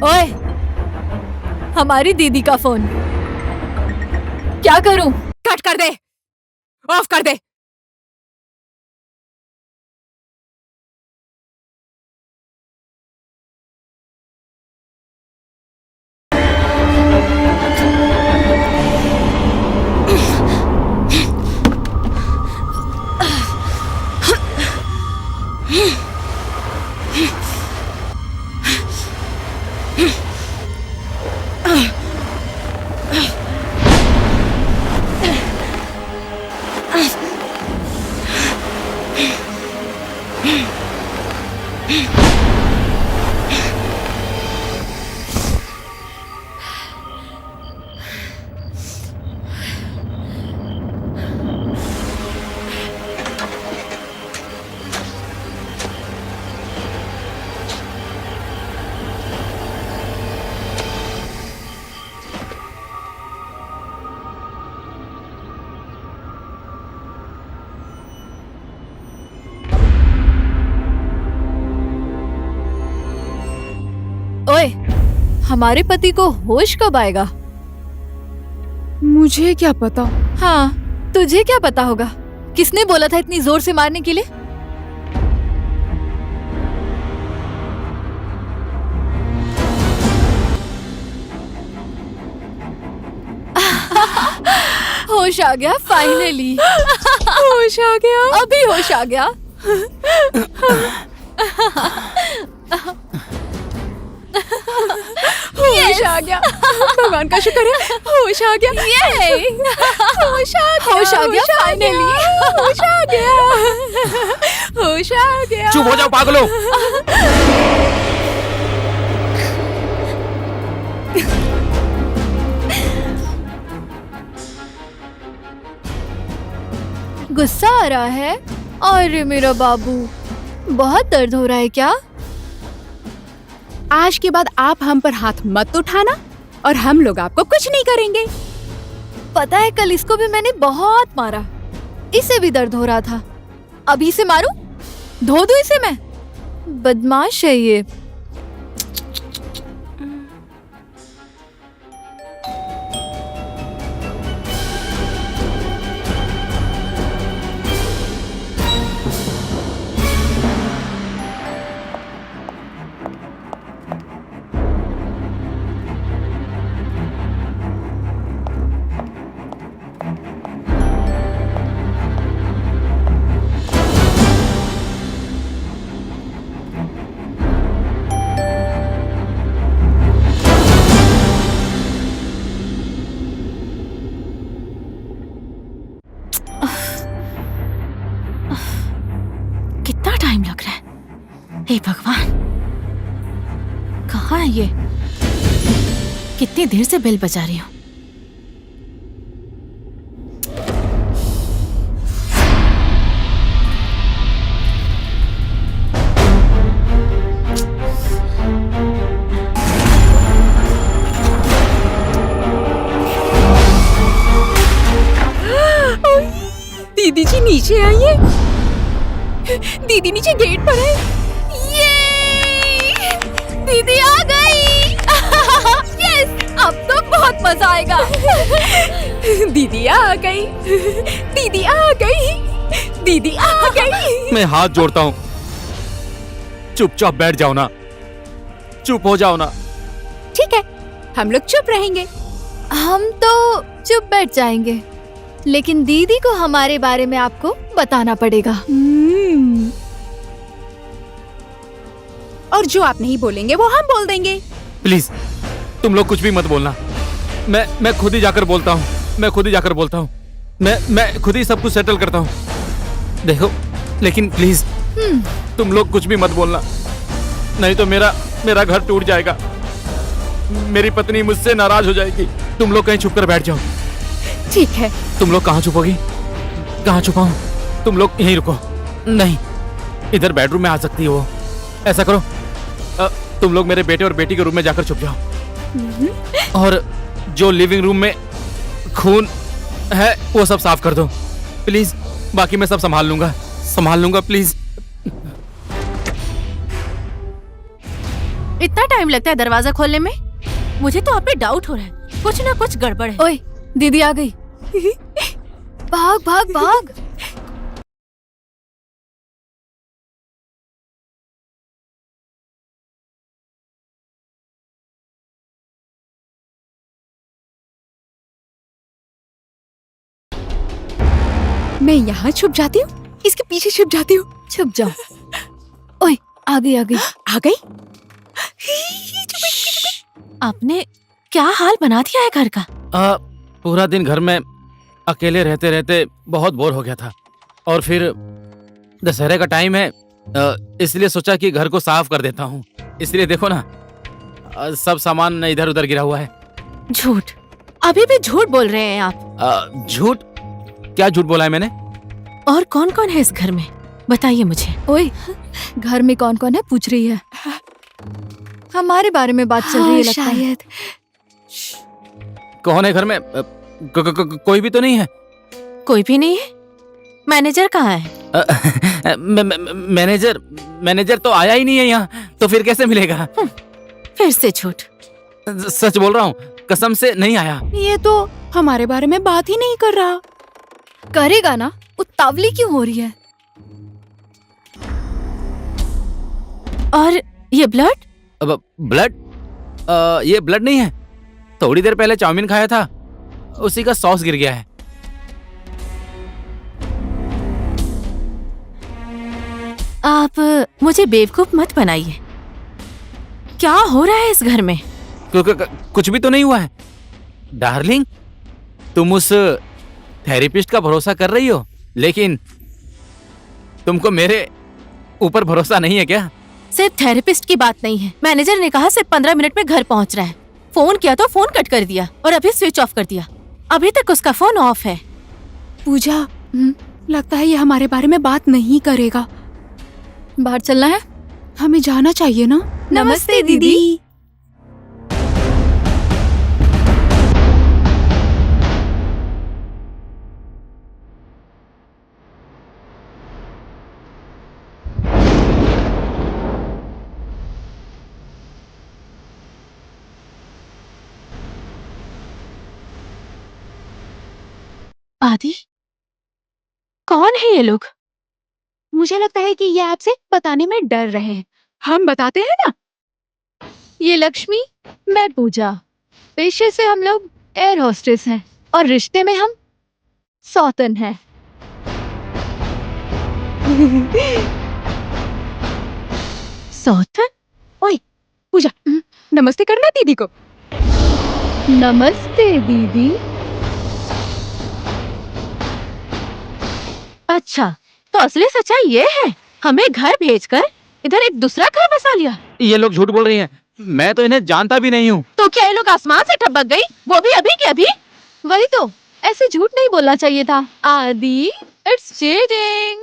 ओए, हमारी दीदी का फोन। क्या करूं? कट कर दे, ऑफ कर दे। हमारे पति को होश कब आएगा? मुझे क्या पता। हाँ, तुझे क्या पता होगा? किसने बोला था इतनी जोर से मारने के लिए? होश आ गया फाइनली। होश आ गया। अभी होश आ गया। होश आ गया। भगवान का शुक्र है, होश आ गया। ये होश आ गया। होश आ गया फाइनली। होश आ गया। होश आ गया। चुप हो जाओ पागलों। गुस्सा आ रहा है? अरे मेरा बाबू, बहुत दर्द हो रहा है क्या? आज के बाद आप हम पर हाथ मत उठाना और हम लोग आपको कुछ नहीं करेंगे। पता है कल इसको भी मैंने बहुत मारा, इसे भी दर्द हो रहा था। अभी इसे मारूं? धो दूं इसे मैं? बदमाश है ये। कितना टाइम लग रहा है? हे भगवान, कहाँ है ये? कितनी देर से बेल बजा रही हूँ। दीदी जी नीचे आइए। दीदी नीचे गेट पर है। ये दीदी आ गई। यस, अब तो बहुत मजा आएगा। दीदी आ गई। दीदी आ गई। दीदी आ गई। मैं हाथ जोड़ता हूँ, चुपचाप बैठ जाओ ना, चुप हो जाओ ना। ठीक है, हम लोग चुप रहेंगे। हम तो चुप बैठ जाएंगे, लेकिन दीदी को हमारे बारे में आपको बताना पड़ेगा। और जो आप नहीं बोलेंगे वो हम बोल देंगे। प्लीज तुम लोग कुछ भी मत बोलना। मैं खुद ही जाकर बोलता हूँ। मैं खुद ही जाकर बोलता हूँ। मैं खुद ही सब कुछ सेटल करता हूँ। देखो, लेकिन प्लीज तुम लोग कुछ भी मत बोलना, नहीं तो मेरा घर टूट जाएगा। मेरी पत्नी मुझसे नाराज हो जाएगी। तुम लोग कहीं छुप कर बैठ जाओ। ठीक है। तुम लोग कहाँ छुपोगी? कहाँ छुपाऊं? तुम लोग यहीं रुको। नहीं, इधर बेडरूम में आ सकती हो। ऐसा करो, तुम लोग मेरे बेटे और बेटी के रूम में जाकर छुप जाओ, और जो लिविंग रूम में खून है वो सब साफ कर दो प्लीज। बाकी मैं सब संभाल लूंगा प्लीज। इतना टाइम लगता है दरवाजा खोलने में? मुझे तो आप पे डाउट हो रहा है, कुछ ना कुछ गड़बड़ है। ओए, दीदी आ गई। भाग भाग भाग। मैं यहाँ छुप जाती हूँ, इसके पीछे छुप जाती हूँ। छुप जाओ। ओए, आ गई आ गई। आ गई। आपने क्या हाल बना दिया है घर का? पूरा दिन घर में अकेले रहते रहते बहुत बोर हो गया था, और फिर दशहरे का टाइम है, इसलिए सोचा कि घर को साफ कर देता हूँ। इसलिए देखो ना, सब सामान इधर उधर गिरा हुआ है। झूठ, अभी भी झूठ बोल रहे हैं आप। झूठ? क्या झूठ बोला है मैंने? और कौन कौन है इस घर में, बताइए मुझे। ओए, घर में कौन कौन है पूछ रही है? हमारे बारे में बात चल रही है लगता है। शायद। कौन है घर में? कोई भी तो नहीं है। कोई भी नहीं है? मैनेजर कहाँ है? मैनेजर तो आया ही नहीं है यहाँ, तो फिर कैसे मिलेगा? फिर से झूठ। सच बोल रहा हूँ, कसम से नहीं आया। ये तो हमारे बारे में बात ही नहीं कर रहा। करेगा ना, उतावली क्यों हो रही है? और ये ब्लड? अब ब्लड? ये ब्लड नहीं है, थोड़ी देर पहले चाउमीन खाया था, उसी का सॉस गिर गया है। आप मुझे बेवकूफ मत बनाइए। क्या हो रहा है इस घर में? कुछ भी तो नहीं हुआ है डार्लिंग। तुम उस थेरेपिस्ट का भरोसा कर रही हो, लेकिन तुमको मेरे ऊपर भरोसा नहीं है क्या? सिर्फ थेरेपिस्ट की बात नहीं है, मैनेजर ने कहा सिर्फ 15 मिनट में घर पहुंच रहा है। फोन किया तो फोन कट कर दिया और अभी स्विच ऑफ कर दिया। अभी तक उसका फोन ऑफ है। पूजा, लगता है ये हमारे बारे में बात नहीं करेगा। बाहर चलना है? हमें जाना चाहिए ना। नमस्ते दीदी। आदि, कौन है ये लोग? मुझे लगता है कि ये आपसे बताने में डर रहे हैं। हम बताते हैं ना। ये लक्ष्मी, मैं पूजा। पेशे से हम लोग एयर होस्टेस हैं और रिश्ते में हम सौतन हैं। सौतन? ओए पूजा, नमस्ते करना दीदी को। नमस्ते दीदी। अच्छा, तो असली सच्चाई ये है, हमें घर भेजकर इधर एक दूसरा घर बसा लिया। ये लोग झूठ बोल रही हैं, मैं तो इन्हें जानता भी नहीं हूँ। तो क्या ये लोग आसमान से टपक गई, वो भी अभी के अभी? वही तो, ऐसे झूठ नहीं बोलना चाहिए था। आदि, इट्स चीटिंग।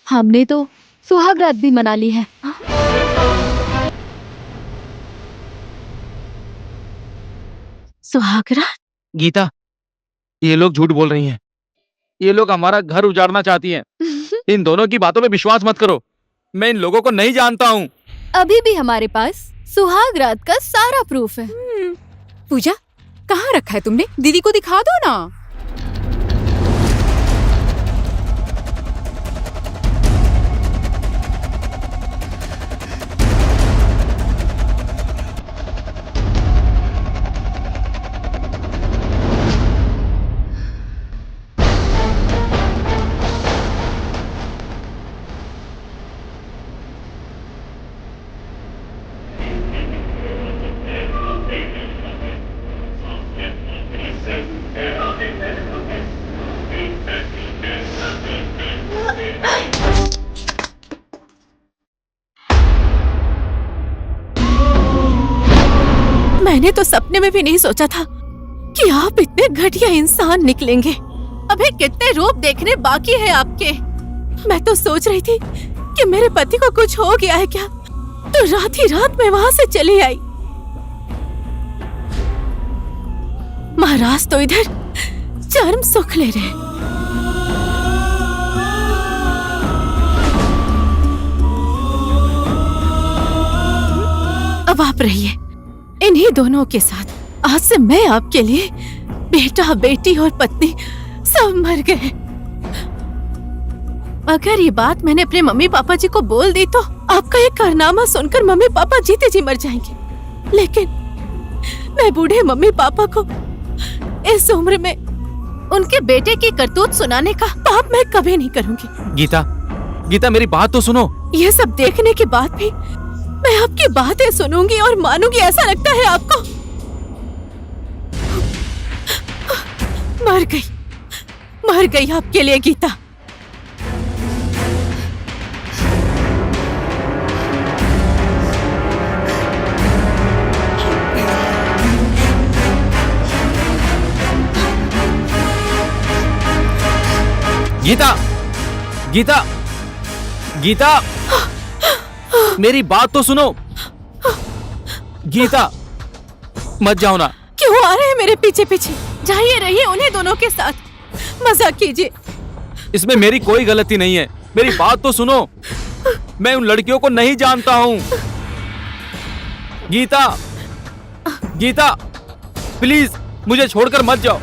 हमने तो सुहाग रात भी मना ली है। सुहागरा? गीता, ये लोग झूठ बोल रही हैं। ये लोग हमारा घर उजाड़ना चाहती हैं। इन दोनों की बातों पे विश्वास मत करो, मैं इन लोगों को नहीं जानता हूँ। अभी भी हमारे पास सुहाग रात का सारा प्रूफ है। पूजा, कहाँ रखा है तुमने? दीदी को दिखा दो ना। मैंने तो सपने में भी नहीं सोचा था कि आप इतने घटिया इंसान निकलेंगे। अभी कितने रूप देखने बाकी है आपके। मैं तो सोच रही थी कि मेरे पति को कुछ हो गया है क्या, तो रात ही रात में वहां से चली आई। महाराज तो इधर चरम सुख ले रहे। अब आप रहिए इन्हीं दोनों के साथ। आज से मैं आपके लिए बेटा, बेटी और पत्नी सब मर गए। अगर ये बात मैंने अपने मम्मी पापा जी को बोल दी तो आपका ये कारनामा सुनकर मम्मी पापा जीते जी मर जाएंगे। लेकिन मैं बूढ़े मम्मी पापा को इस उम्र में उनके बेटे की करतूत सुनाने का पाप मैं कभी नहीं करूंगी। गीता, गीता मेरी बात तो सुनो। ये सब देखने के बाद भी मैं आपकी बातें सुनूंगी और मानूंगी, ऐसा लगता है आपको? मर गई आपके लिए गीता। गीता, गीता, गीता, मेरी बात तो सुनो। गीता, मत जाओ ना। क्यों आ रहे हैं मेरे पीछे पीछे? जाइए, रहिए उन्हीं दोनों के साथ, मजाक कीजिए। इसमें मेरी कोई गलती नहीं है, मेरी बात तो सुनो। मैं उन लड़कियों को नहीं जानता हूँ। गीता, गीता प्लीज मुझे छोड़कर मत जाओ।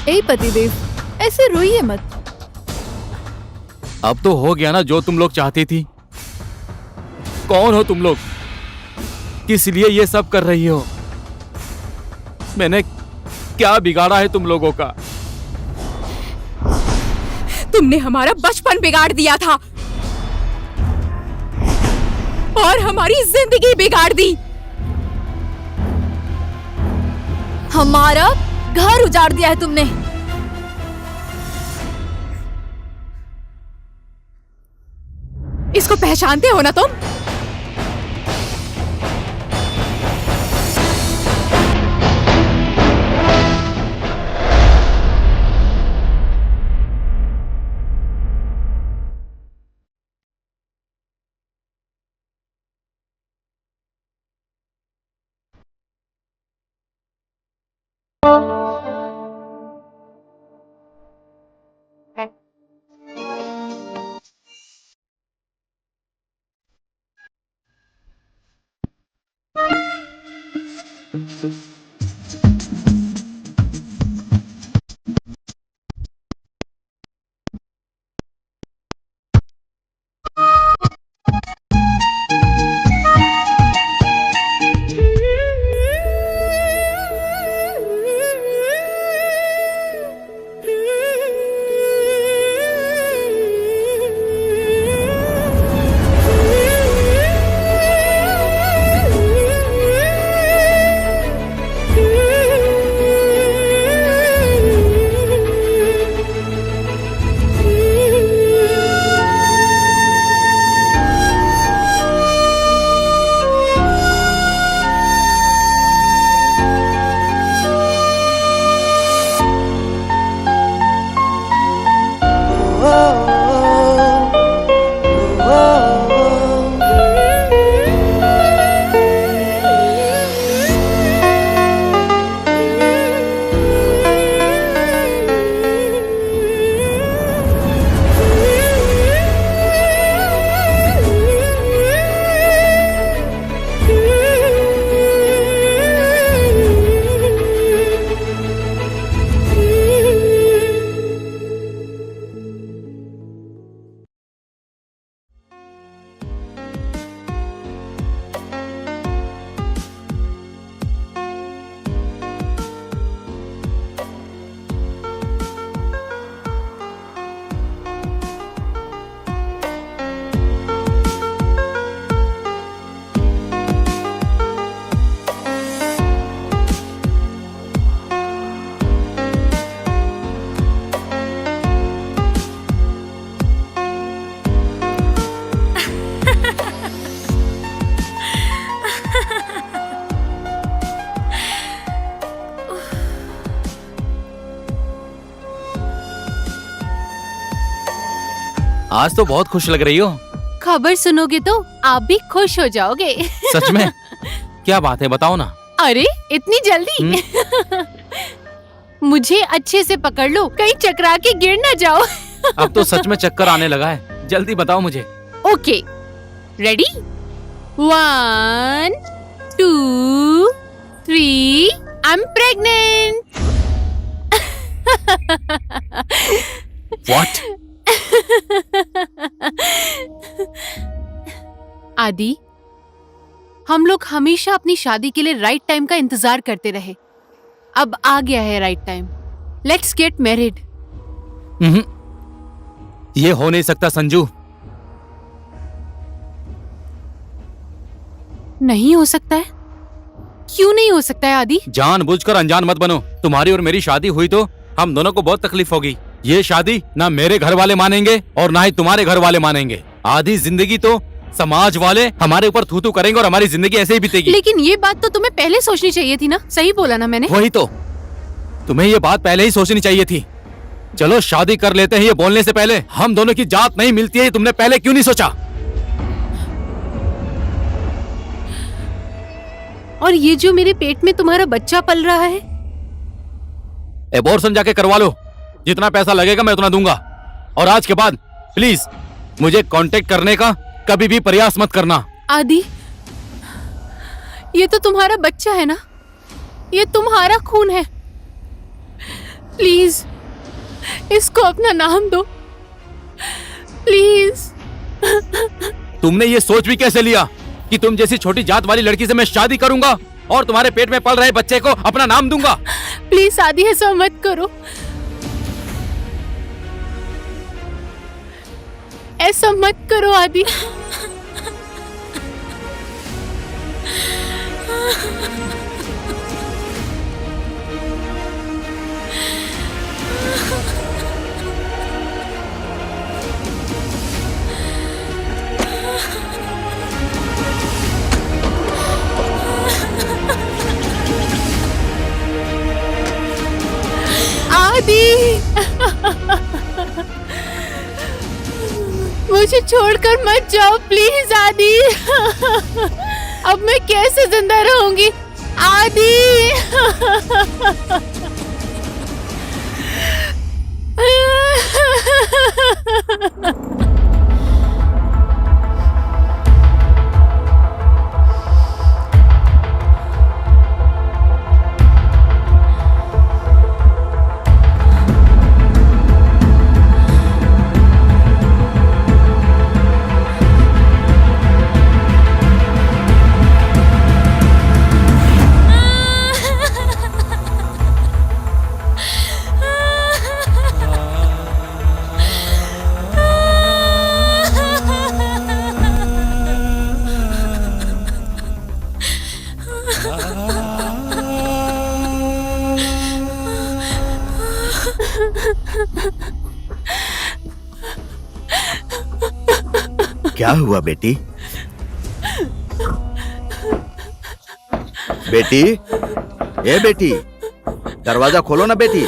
ए पतिदेव, ऐसे रोइए मत। अब तो हो गया ना जो तुम लोग चाहती थी। कौन हो तुम लोग? किस लिए ये सब कर रही हो? मैंने क्या बिगाड़ा है तुम लोगों का? तुमने हमारा बचपन बिगाड़ दिया था और हमारी जिंदगी बिगाड़ दी। हमारा घर उजाड़ दिया है तुमने। इसको पहचानते हो ना तुम? आज तो बहुत खुश लग रही हो। खबर सुनोगे तो आप भी खुश हो जाओगे। सच में? क्या बात है, बताओ ना। अरे इतनी जल्दी? मुझे अच्छे से पकड़ लो, कहीं चकरा के गिर ना जाओ। अब तो सच में चक्कर आने लगा है, जल्दी बताओ मुझे। Okay, ready? 1 2 3, I am pregnant. What? आदि, हम लोग हमेशा अपनी शादी के लिए राइट टाइम का इंतजार करते रहे। अब आ गया है right time. Let's get married. ये हो नहीं सकता संजू। नहीं हो सकता है? क्यों नहीं हो सकता है आदि? जानबूझकर अनजान मत बनो। तुम्हारी और मेरी शादी हुई तो हम दोनों को बहुत तकलीफ होगी। ये शादी ना मेरे घर वाले मानेंगे और ना ही तुम्हारे घर वाले मानेंगे। आधी जिंदगी तो समाज वाले हमारे ऊपर थू थू करेंगे और हमारी जिंदगी ऐसे ही बीतेगी। लेकिन ये बात तो तुम्हें पहले सोचनी चाहिए थी ना। सही बोला ना मैंने? वही तो, तुम्हें ये बात पहले ही सोचनी चाहिए थी। चलो शादी कर लेते हैं, ये बोलने से पहले हम दोनों की जात नहीं मिलती है, तुमने पहले क्यों नहीं सोचा? और ये जो मेरे पेट में तुम्हारा बच्चा पल रहा है, एबॉर्शन जाके करवा लो, जितना पैसा लगेगा मैं उतना दूंगा। और आज के बाद प्लीज मुझे कांटेक्ट करने का कभी भी प्रयास मत करना। आदि, ये तो तुम्हारा बच्चा है ना, ये तुम्हारा खून है। प्लीज इसको अपना नाम दो, प्लीज। तुमने ये सोच भी कैसे लिया कि तुम जैसी छोटी जात वाली लड़की से मैं शादी करूंगा और तुम्हारे पेट में पल रहे बच्चे को अपना नाम दूंगा? प्लीज आदि, ऐसा मत करो, ऐसा मत करो आदि। आदि, मुझे छोड़कर मत जाओ प्लीज आदि। अब मैं कैसे जिंदा रहूंगी आदि? क्या हुआ बेटी? बेटी, ए बेटी, दरवाजा खोलो ना बेटी।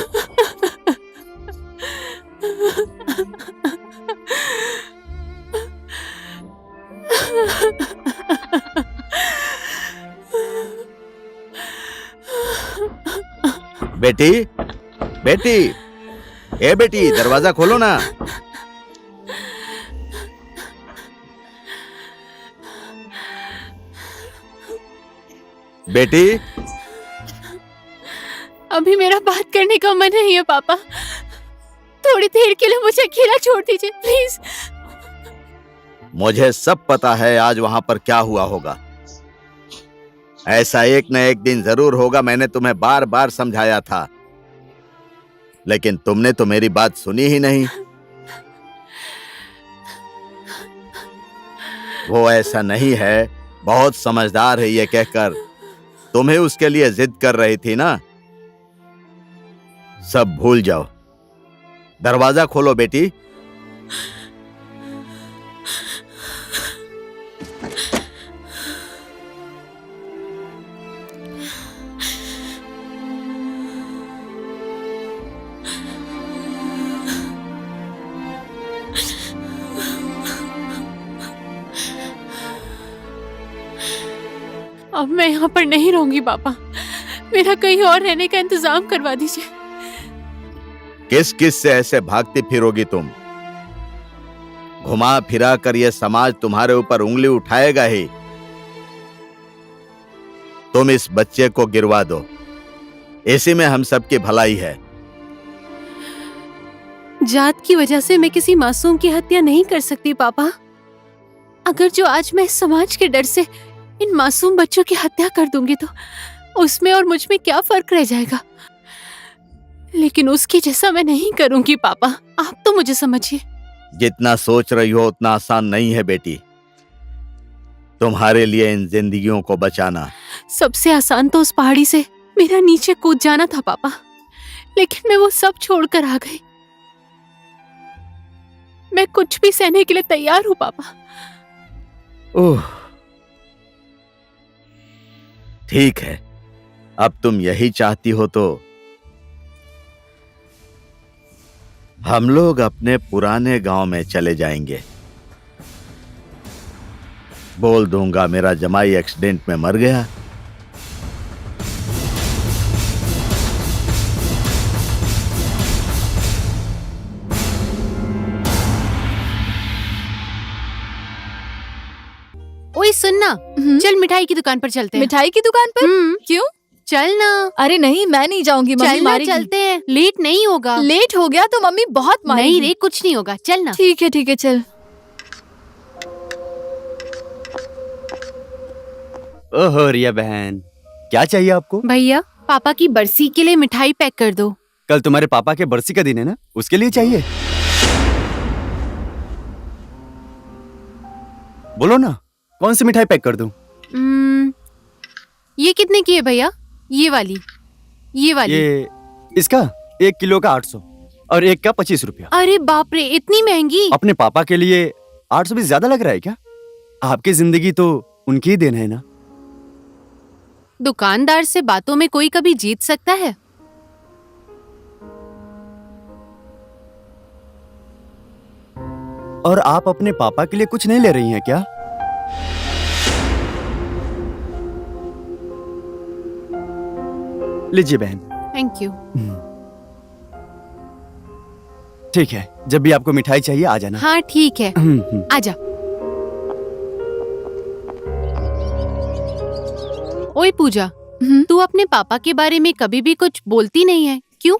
बेटी, बेटी, ए बेटी, दरवाजा खोलो ना। बेटी, अभी मेरा बात करने का मन नहीं है पापा, थोड़ी देर के लिए मुझे अकेला छोड़ दीजिए प्लीज। मुझे सब पता है आज वहां पर क्या हुआ होगा। ऐसा एक न एक दिन जरूर होगा। मैंने तुम्हें बार बार समझाया था, लेकिन तुमने तो मेरी बात सुनी ही नहीं। वो ऐसा नहीं है, बहुत समझदार है, ये कहकर तुम्हें उसके लिए जिद कर रही थी ना। सब भूल जाओ। दरवाजा खोलो बेटी। अब मैं यहाँ पर नहीं रहूंगी पापा, मेरा कहीं और रहने का इंतजाम करवा दीजिए। किस किस से ऐसे भागती फिरोगी तुम? घुमा फिरा कर यह समाज तुम्हारे ऊपर उंगली उठाएगा ही। तुम इस बच्चे को गिरवा दो, इसी में हम सबकी भलाई है। जात की वजह से मैं किसी मासूम की हत्या नहीं कर सकती पापा। अगर जो आज मैं इस समाज के डर से इन मासूम बच्चों की हत्या कर दूंगी तो उसमें और मुझ में क्या फर्क रह जाएगा? लेकिन उसकी जैसा मैं नहीं करूंगी पापा, आप तो मुझे समझिए। जितना सोच रही हो उतना आसान नहीं है बेटी, तुम्हारे लिए इन जिंदगियों को बचाना। सबसे आसान तो उस पहाड़ी से मेरा नीचे कूद जाना था पापा, लेकिन मैं वो सब छोड़कर आ गई। मैं कुछ भी सहने के लिए तैयार हूँ पापा। ओह, ठीक है, अब तुम यही चाहती हो तो हम लोग अपने पुराने गांव में चले जाएंगे। बोल दूंगा मेरा जमाई एक्सीडेंट में मर गया, सुन ना, चल मिठाई की दुकान पर चलते हैं। मिठाई की दुकान पर? क्यों? चल ना। अरे नहीं, मैं नहीं जाऊंगी, मम्मी चल ना, मारेगी। चलते हैं, लेट नहीं होगा। लेट हो गया तो मम्मी बहुत मारेगी। नहीं रे, कुछ नहीं होगा, चल ना। ठीक है चल। ओहो रिया बहन, क्या चाहिए आपको? भैया, पापा की बरसी के लिए मिठाई पैक कर दो। कल तुम्हारे पापा के बरसी का दिन है ना, उसके लिए चाहिए। बोलो ना, कौन सी मिठाई पैक कर दूं? ये कितने की है भैया? ये वाली। ये इसका 1 किलो का 800 और एक का 25 रुपया। अरे बाप रे, इतनी महंगी। अपने पापा के लिए 800 भी ज्यादा लग रहा है क्या? आपकी जिंदगी तो उनकी ही देन है ना। दुकानदार से बातों में कोई कभी जीत सकता है? और आप अपने पापा के लिए कुछ नहीं ले रही हैं क्या? लीजिए बहन। Thank you. ठीक है, जब भी आपको मिठाई चाहिए आ जाना। हाँ ठीक है, आजा। ओए पूजा, तू अपने पापा के बारे में कभी भी कुछ बोलती नहीं है, क्यों?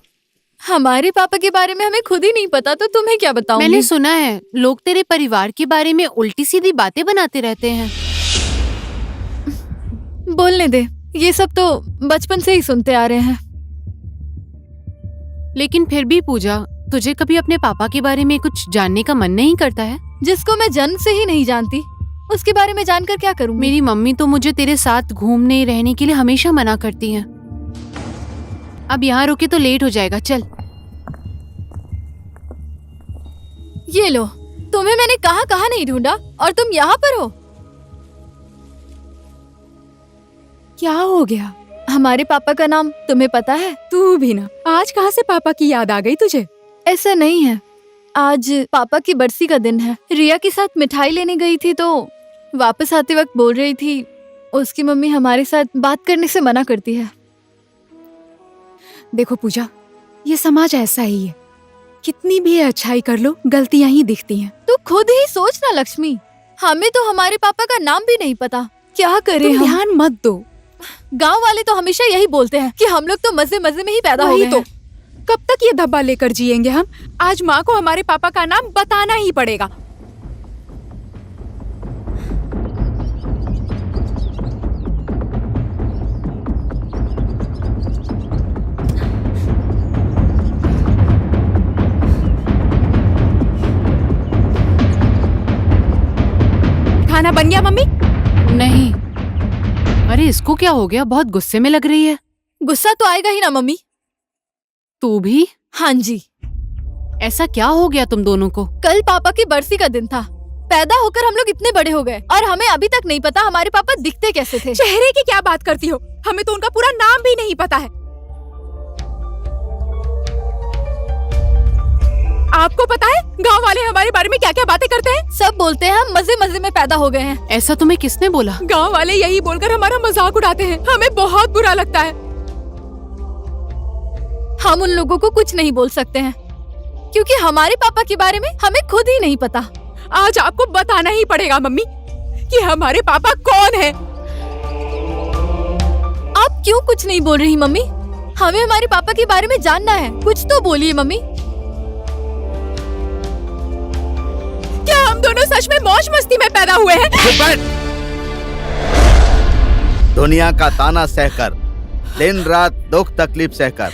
हमारे पापा के बारे में हमें खुद ही नहीं पता, तो तुम्हें क्या बताऊंगी? मैंने सुना है लोग तेरे परिवार के बारे में उल्टी सीधी बातें बनाते रहते हैं। बोलने दे, ये सब तो बचपन से ही सुनते आ रहे हैं। लेकिन फिर भी पूजा, तुझे कभी अपने पापा के बारे में कुछ जानने का मन नहीं करता है? जिसको मैं जन्म से ही नहीं जानती, उसके बारे में जानकर क्या करूंगी? मेरी मम्मी तो मुझे तेरे साथ घूमने रहने के लिए हमेशा मना करती हैं। अब यहाँ रुके तो लेट हो जाएगा, चल। ये लो, तुम्हें मैंने कहाँ नहीं ढूंढा और तुम यहाँ पर हो। क्या हो गया? हमारे पापा का नाम तुम्हें पता है? तू भी ना, आज कहाँ से पापा की याद आ गई तुझे? ऐसा नहीं है, आज पापा की बरसी का दिन है। रिया के साथ मिठाई लेने गई थी तो वापस आते वक्त बोल रही थी उसकी मम्मी हमारे साथ बात करने से मना करती है। देखो पूजा, ये समाज ऐसा ही है, कितनी भी अच्छाई कर लो गलतियां ही दिखती हैं। तू खुद ही सोच ना लक्ष्मी, हमें तो हमारे पापा का नाम भी नहीं पता, क्या करें तुम हम? ध्यान मत दो। गांव वाले तो हमेशा यही बोलते हैं कि हम लोग तो मजे मजे में ही पैदा हो वही गए तो, हैं। कब तक ये धब्बा लेकर जिएंगे हम? आज माँ को हमारे पापा का नाम बताना ही पड़ेगा। खाना बन गया मम्मी? नहीं। अरे इसको क्या हो गया, बहुत गुस्से में लग रही है। गुस्सा तो आएगा ही ना मम्मी। तू भी? हाँ जी। ऐसा क्या हो गया तुम दोनों को? कल पापा की बरसी का दिन था। पैदा होकर हम लोग इतने बड़े हो गए और हमें अभी तक नहीं पता हमारे पापा दिखते कैसे थे। चेहरे की क्या बात करती हो? हमें तो उनका पूरा नाम भी नहीं पता है। आपको पता है गांव वाले हमारे बारे में क्या क्या बातें करते हैं? सब बोलते हैं हम मजे मजे में पैदा हो गए हैं। ऐसा तुम्हें किसने बोला? गांव वाले यही बोलकर हमारा मजाक उड़ाते हैं, हमें बहुत बुरा लगता है। हम उन लोगों को कुछ नहीं बोल सकते हैं क्योंकि हमारे पापा के बारे में हमें खुद ही नहीं पता। आज आपको बताना ही पड़ेगा मम्मी कि हमारे पापा कौन है। आप क्यों कुछ नहीं बोल रही मम्मी? हमें हमारे पापा के बारे में जानना है, कुछ तो बोलिए मम्मी। क्या हम दोनों सच में मौज मस्ती में पैदा हुए हैं? चुप बैठ। दुनिया का ताना सहकर, दिन रात दुख तकलीफ सहकर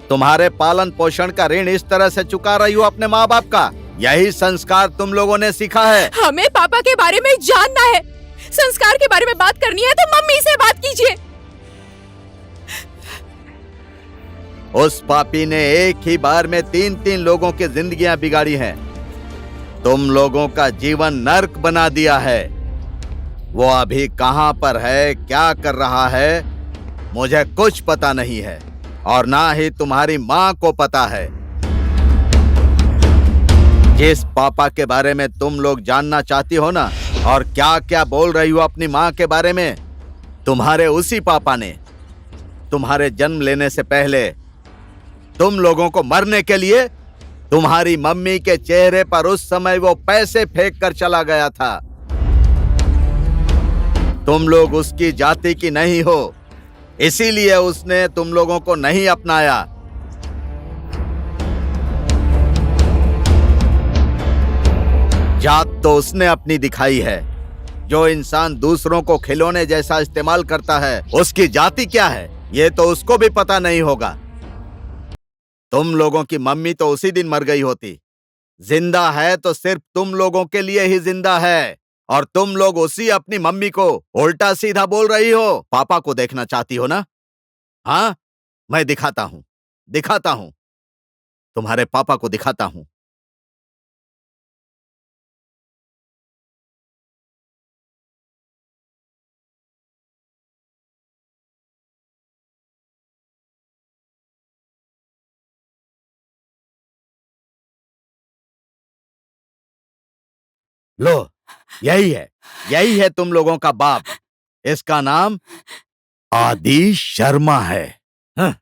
तुम्हारे पालन पोषण का ऋण इस तरह से चुका रही हो अपने माँ बाप का। यही संस्कार तुम लोगों ने सीखा है। हमें पापा के बारे में जानना है। संस्कार के बारे में बात करनी है तो मम्मी से बात कीजिए। उस पापी ने एक ही बार में 3-3 लोगों की जिंदगियां बिगाड़ी हैं। तुम लोगों का जीवन नर्क बना दिया है। वो अभी कहां पर है, क्या कर रहा है, मुझे कुछ पता नहीं है और ना ही तुम्हारी माँ को पता है। जिस पापा के बारे में तुम लोग जानना चाहती हो ना, और क्या क्या बोल रही हो अपनी माँ के बारे में, तुम्हारे उसी पापा ने तुम्हारे जन्म लेने से पहले तुम लोगों को मरने के लिए तुम्हारी मम्मी के चेहरे पर उस समय वो पैसे फेंक कर चला गया था। तुम लोग उसकी जाति की नहीं हो, इसीलिए उसने तुम लोगों को नहीं अपनाया। जात तो उसने अपनी दिखाई है। जो इंसान दूसरों को खिलौने जैसा इस्तेमाल करता है, उसकी जाति क्या है ये तो उसको भी पता नहीं होगा। तुम लोगों की मम्मी तो उसी दिन मर गई होती। जिंदा है तो सिर्फ तुम लोगों के लिए ही जिंदा है, और तुम लोग उसी अपनी मम्मी को उल्टा सीधा बोल रही हो। पापा को देखना चाहती हो ना? हाँ, मैं दिखाता हूं, तुम्हारे पापा को दिखाता हूं। लो, यही है तुम लोगों का बाप। इसका नाम आदि शर्मा है। हाँ।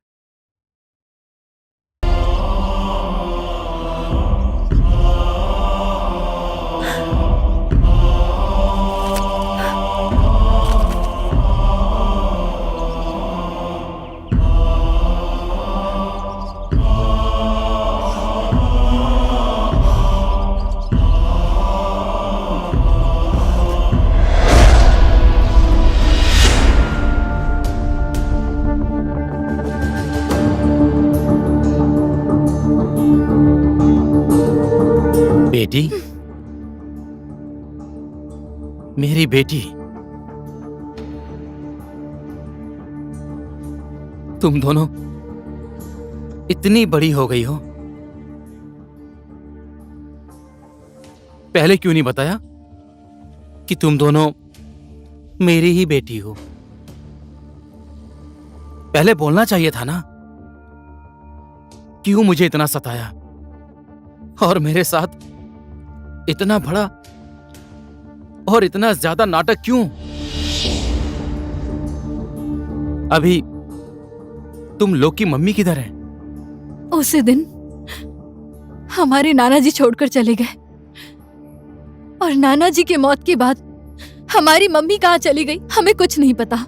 बेटी, मेरी बेटी, तुम दोनों इतनी बड़ी हो गई हो, पहले क्यों नहीं बताया कि तुम दोनों मेरी ही बेटी हो? पहले बोलना चाहिए था ना। क्यों मुझे इतना सताया और मेरे साथ इतना बड़ा और इतना ज्यादा नाटक क्यों? अभी तुम लोग की मम्मी किधर है? उसी दिन हमारे नाना जी छोड़कर चले गए, और नाना जी की मौत के बाद हमारी मम्मी कहाँ चली गई हमें कुछ नहीं पता।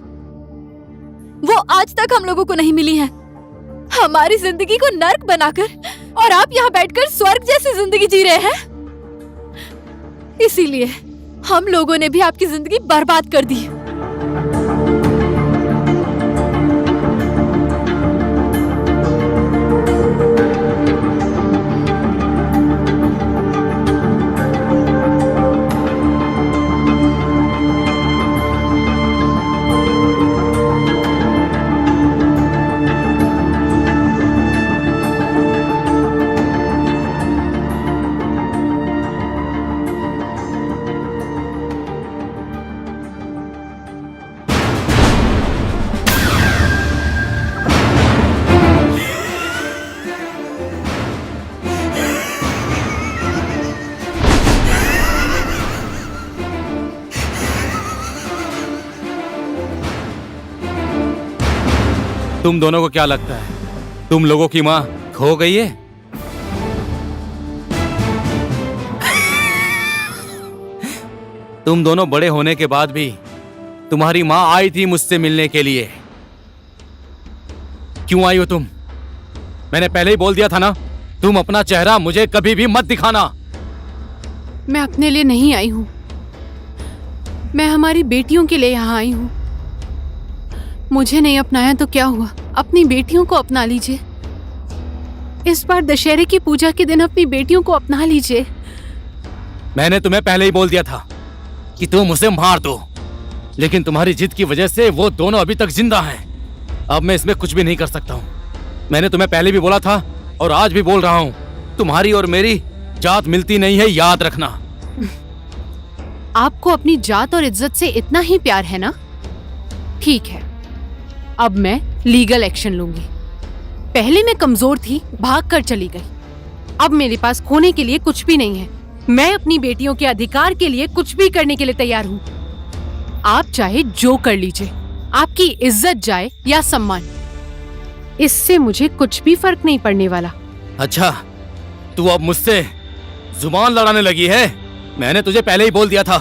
वो आज तक हम लोगों को नहीं मिली है। हमारी जिंदगी को नर्क बनाकर और आप यहाँ बैठकर स्वर्ग जैसी जिंदगी जी रहे हैं। इसीलिए हम लोगों ने भी आपकी जिंदगी बर्बाद कर दी। तुम दोनों को क्या लगता है तुम लोगों की मां खो गई है? तुम दोनों बड़े होने के बाद भी तुम्हारी मां आई थी मुझसे मिलने के लिए। क्यों आई हो तुम? मैंने पहले ही बोल दिया था ना, तुम अपना चेहरा मुझे कभी भी मत दिखाना। मैं अपने लिए नहीं आई हूँ, मैं हमारी बेटियों के लिए यहाँ आई हूँ। मुझे नहीं अपनाया तो क्या हुआ, अपनी बेटियों को अपना लीजिए। इस बार दशहरे की पूजा के दिन अपनी बेटियों को अपना लीजिए। मैंने तुम्हें पहले ही बोल दिया था कि तुम उसे मार दो, लेकिन तुम्हारी जिद की वजह से वो दोनों अभी तक जिंदा हैं। अब मैं इसमें कुछ भी नहीं कर सकता हूँ। मैंने तुम्हें पहले भी बोला था और आज भी बोल रहा हूँ, तुम्हारी और मेरी जात मिलती नहीं है, याद रखना। आपको अपनी जात और इज्जत से इतना ही प्यार है ना? ठीक है, अब मैं लीगल एक्शन लूंगी। पहले मैं कमजोर थी, भाग कर चली गई। अब मेरे पास खोने के लिए कुछ भी नहीं है। मैं अपनी बेटियों के अधिकार के लिए कुछ भी करने के लिए तैयार हूँ। आप चाहे जो कर लीजिए, आपकी इज्जत जाए या सम्मान, इससे मुझे कुछ भी फर्क नहीं पड़ने वाला। अच्छा, तू अब मुझसे जुबान लड़ाने लगी है? मैंने तुझे पहले ही बोल दिया था,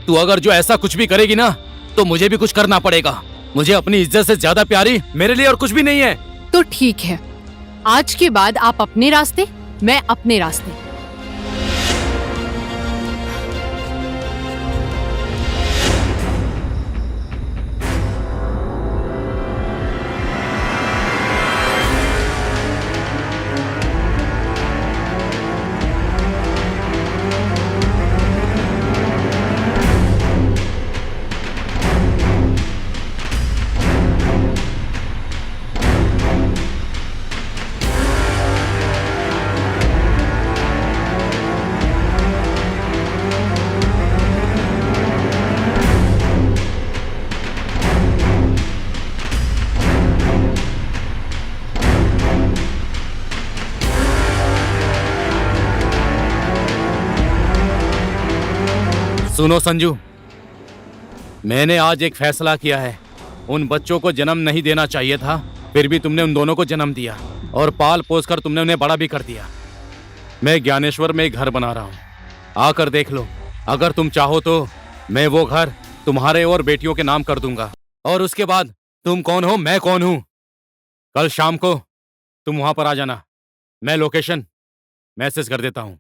तू अगर जो ऐसा कुछ भी करेगी ना तो मुझे भी कुछ करना पड़ेगा। मुझे अपनी इज्जत से ज्यादा प्यारी मेरे लिए और कुछ भी नहीं है। तो ठीक है, आज के बाद आप अपने रास्ते, मैं अपने रास्ते। सुनो संजू, मैंने आज एक फैसला किया है। उन बच्चों को जन्म नहीं देना चाहिए था, फिर भी तुमने उन दोनों को जन्म दिया और पाल पोस कर तुमने उन्हें बड़ा भी कर दिया। मैं ज्ञानेश्वर में एक घर बना रहा हूँ, आकर देख लो। अगर तुम चाहो तो मैं वो घर तुम्हारे और बेटियों के नाम कर दूंगा। और उसके बाद तुम कौन हो, मैं कौन हूँ, कल शाम को तुम वहां पर आ जाना। मैं लोकेशन मैसेज कर देता हूँ।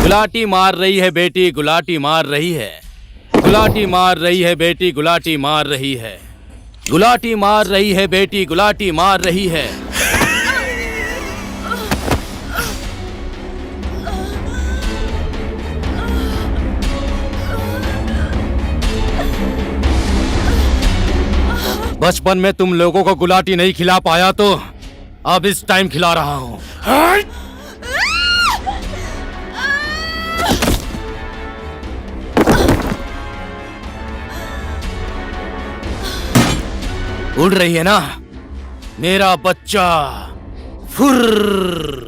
गुलाटी मार रही है बेटी, गुलाटी मार रही है। गुलाटी मार रही है बेटी, गुलाटी मार रही है। गुलाटी मार रही है बेटी, गुलाटी मार रही है। बचपन में तुम लोगों को गुलाटी नहीं खिला पाया तो अब इस टाइम खिला रहा हूं। उड़ रही है ना मेरा बच्चा, फुर्र।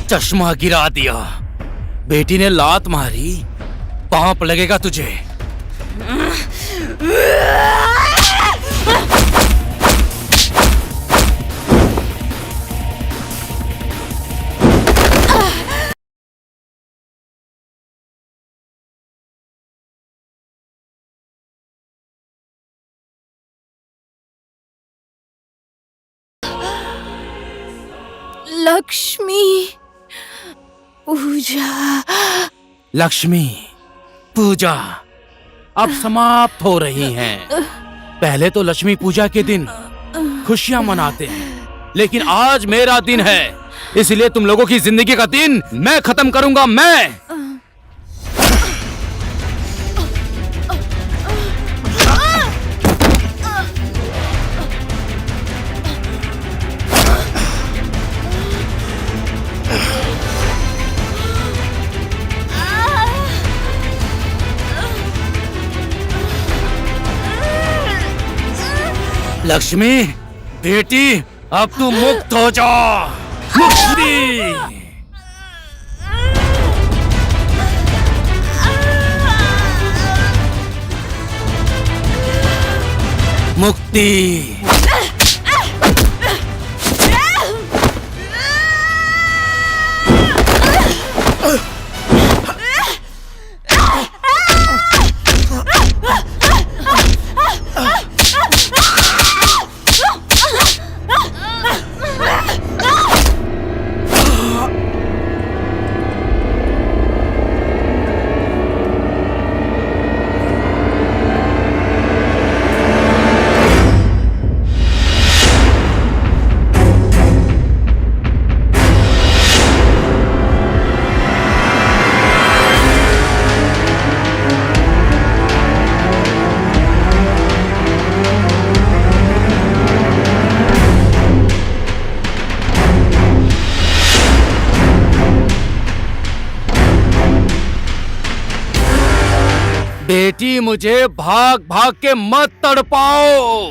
चश्मा गिरा दिया। बेटी ने लात मारी, पांप लगेगा तुझे। लक्ष्मी पूजा। लक्ष्मी पूजा अब समाप्त हो रही हैं। पहले तो लक्ष्मी पूजा के दिन खुशियां मनाते हैं, लेकिन आज मेरा दिन है, इसलिए तुम लोगों की जिंदगी का दिन मैं खत्म करूंगा। मैं लक्ष्मी बेटी अब तू मुक्त हो जा। मुक्ति मुक्ति। बेटी मुझे भाग भाग के मत तड़पाओ,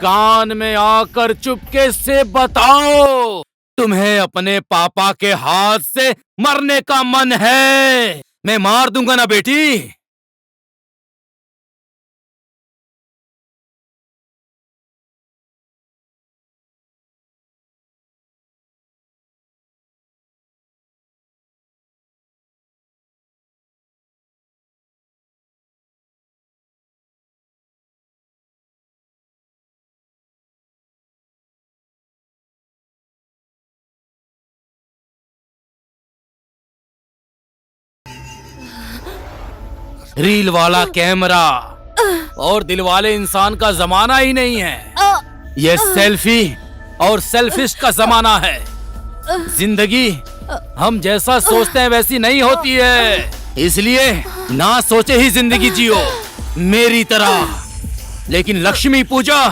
कान में आकर चुपके से बताओ तुम्हें अपने पापा के हाथ से मरने का मन है। मैं मार दूंगा ना बेटी। रील वाला कैमरा और दिल वाले इंसान का जमाना ही नहीं है। ये सेल्फी और सेल्फिश का जमाना है। जिंदगी हम जैसा सोचते हैं वैसी नहीं होती है, इसलिए ना सोचे ही जिंदगी जियो मेरी तरह। लेकिन लक्ष्मी पूजा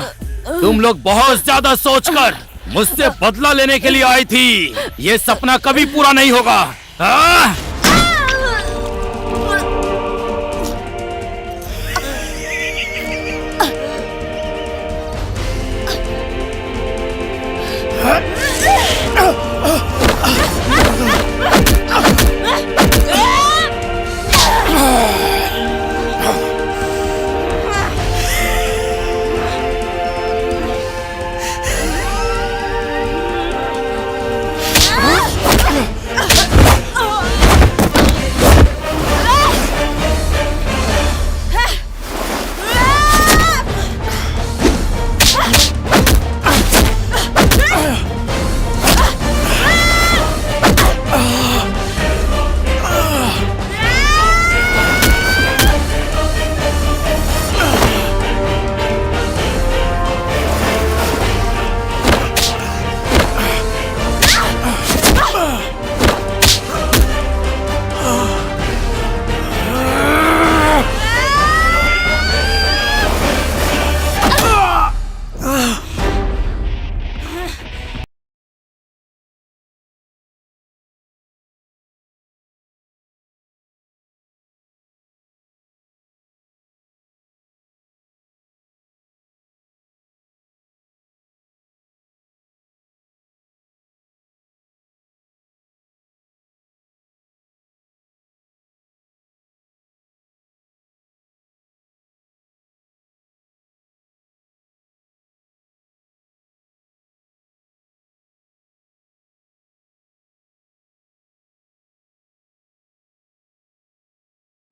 तुम लोग बहुत ज्यादा सोचकर मुझसे बदला लेने के लिए आई थी। ये सपना कभी पूरा नहीं होगा। आह!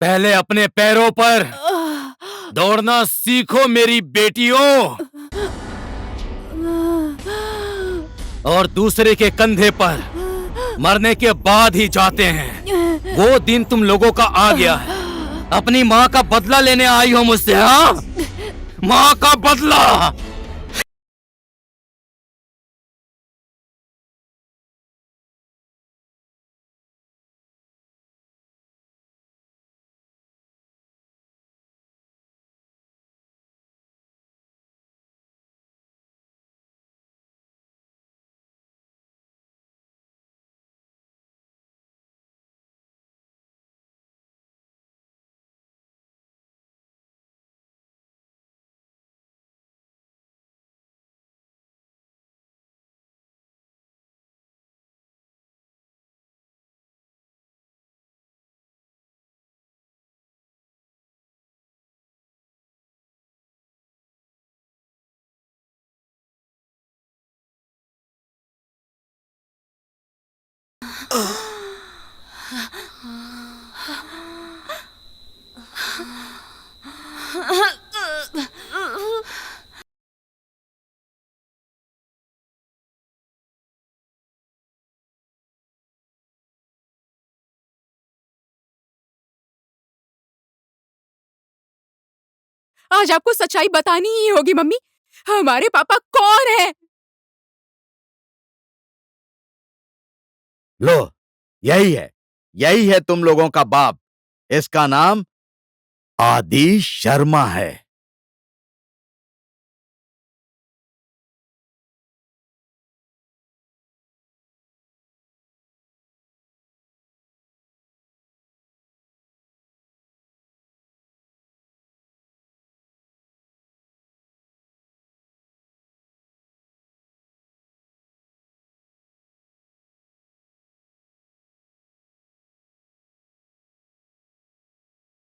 पहले अपने पैरों पर दौड़ना सीखो मेरी बेटियों, और दूसरे के कंधे पर मरने के बाद ही जाते हैं। वो दिन तुम लोगों का आ गया है। अपनी माँ का बदला लेने आई हो मुझसे, हाँ? माँ का बदला। आज आपको सच्चाई बतानी ही होगी मम्मी। हमारे पापा कौन है? लो, यही है तुम लोगों का बाप। इसका नाम आदि शर्मा है।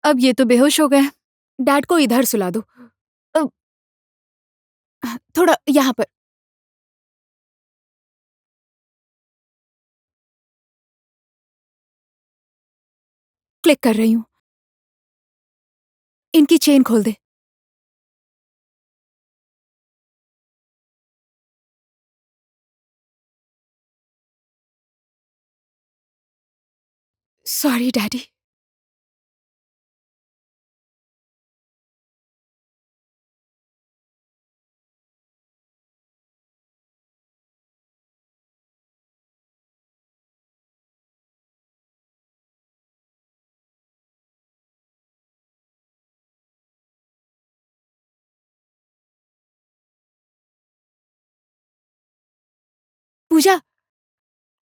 अब ये तो बेहोश हो गए। डैड को इधर सुला दो। अ, थोड़ा यहाँ पर। क्लिक कर रही हूँ। इनकी चेन खोल दे। Sorry daddy. पूजा,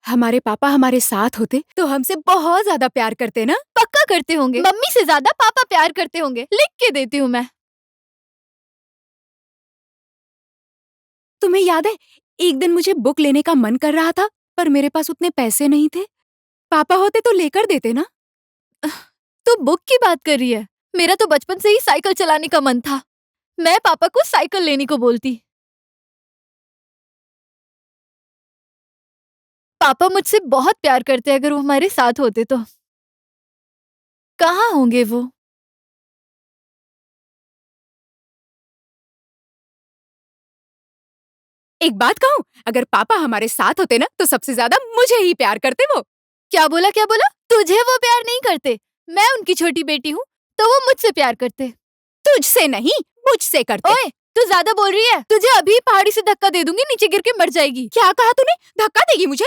हमारे पापा हमारे साथ होते तो हमसे बहुत ज्यादा प्यार करते ना। पक्का करते होंगे, मम्मी से ज्यादा पापा प्यार करते होंगे। लिख के देती हूँ मैं। तुम्हें याद है एक दिन मुझे बुक लेने का मन कर रहा था पर मेरे पास उतने पैसे नहीं थे। पापा होते तो लेकर देते ना। तू बुक की बात कर रही है? मेरा तो बचपन से ही साइकिल चलाने का मन था। मैं पापा को साइकिल लेने को बोलती। पापा मुझसे बहुत प्यार करते अगर वो हमारे साथ होते तो। कहाँ होंगे वो? एक बात कहूँ, अगर पापा हमारे साथ होते ना तो सबसे ज्यादा मुझे ही प्यार करते वो। क्या बोला क्या बोला? तुझे वो प्यार नहीं करते। मैं उनकी छोटी बेटी हूँ तो वो मुझसे प्यार करते। तुझसे नहीं मुझसे करते। ओए, तू ज्यादा बोल रही है। तुझे अभी पहाड़ी से धक्का दे दूंगी, नीचे गिर के मर जाएगी। क्या कहा तूने? धक्का देगी मुझे?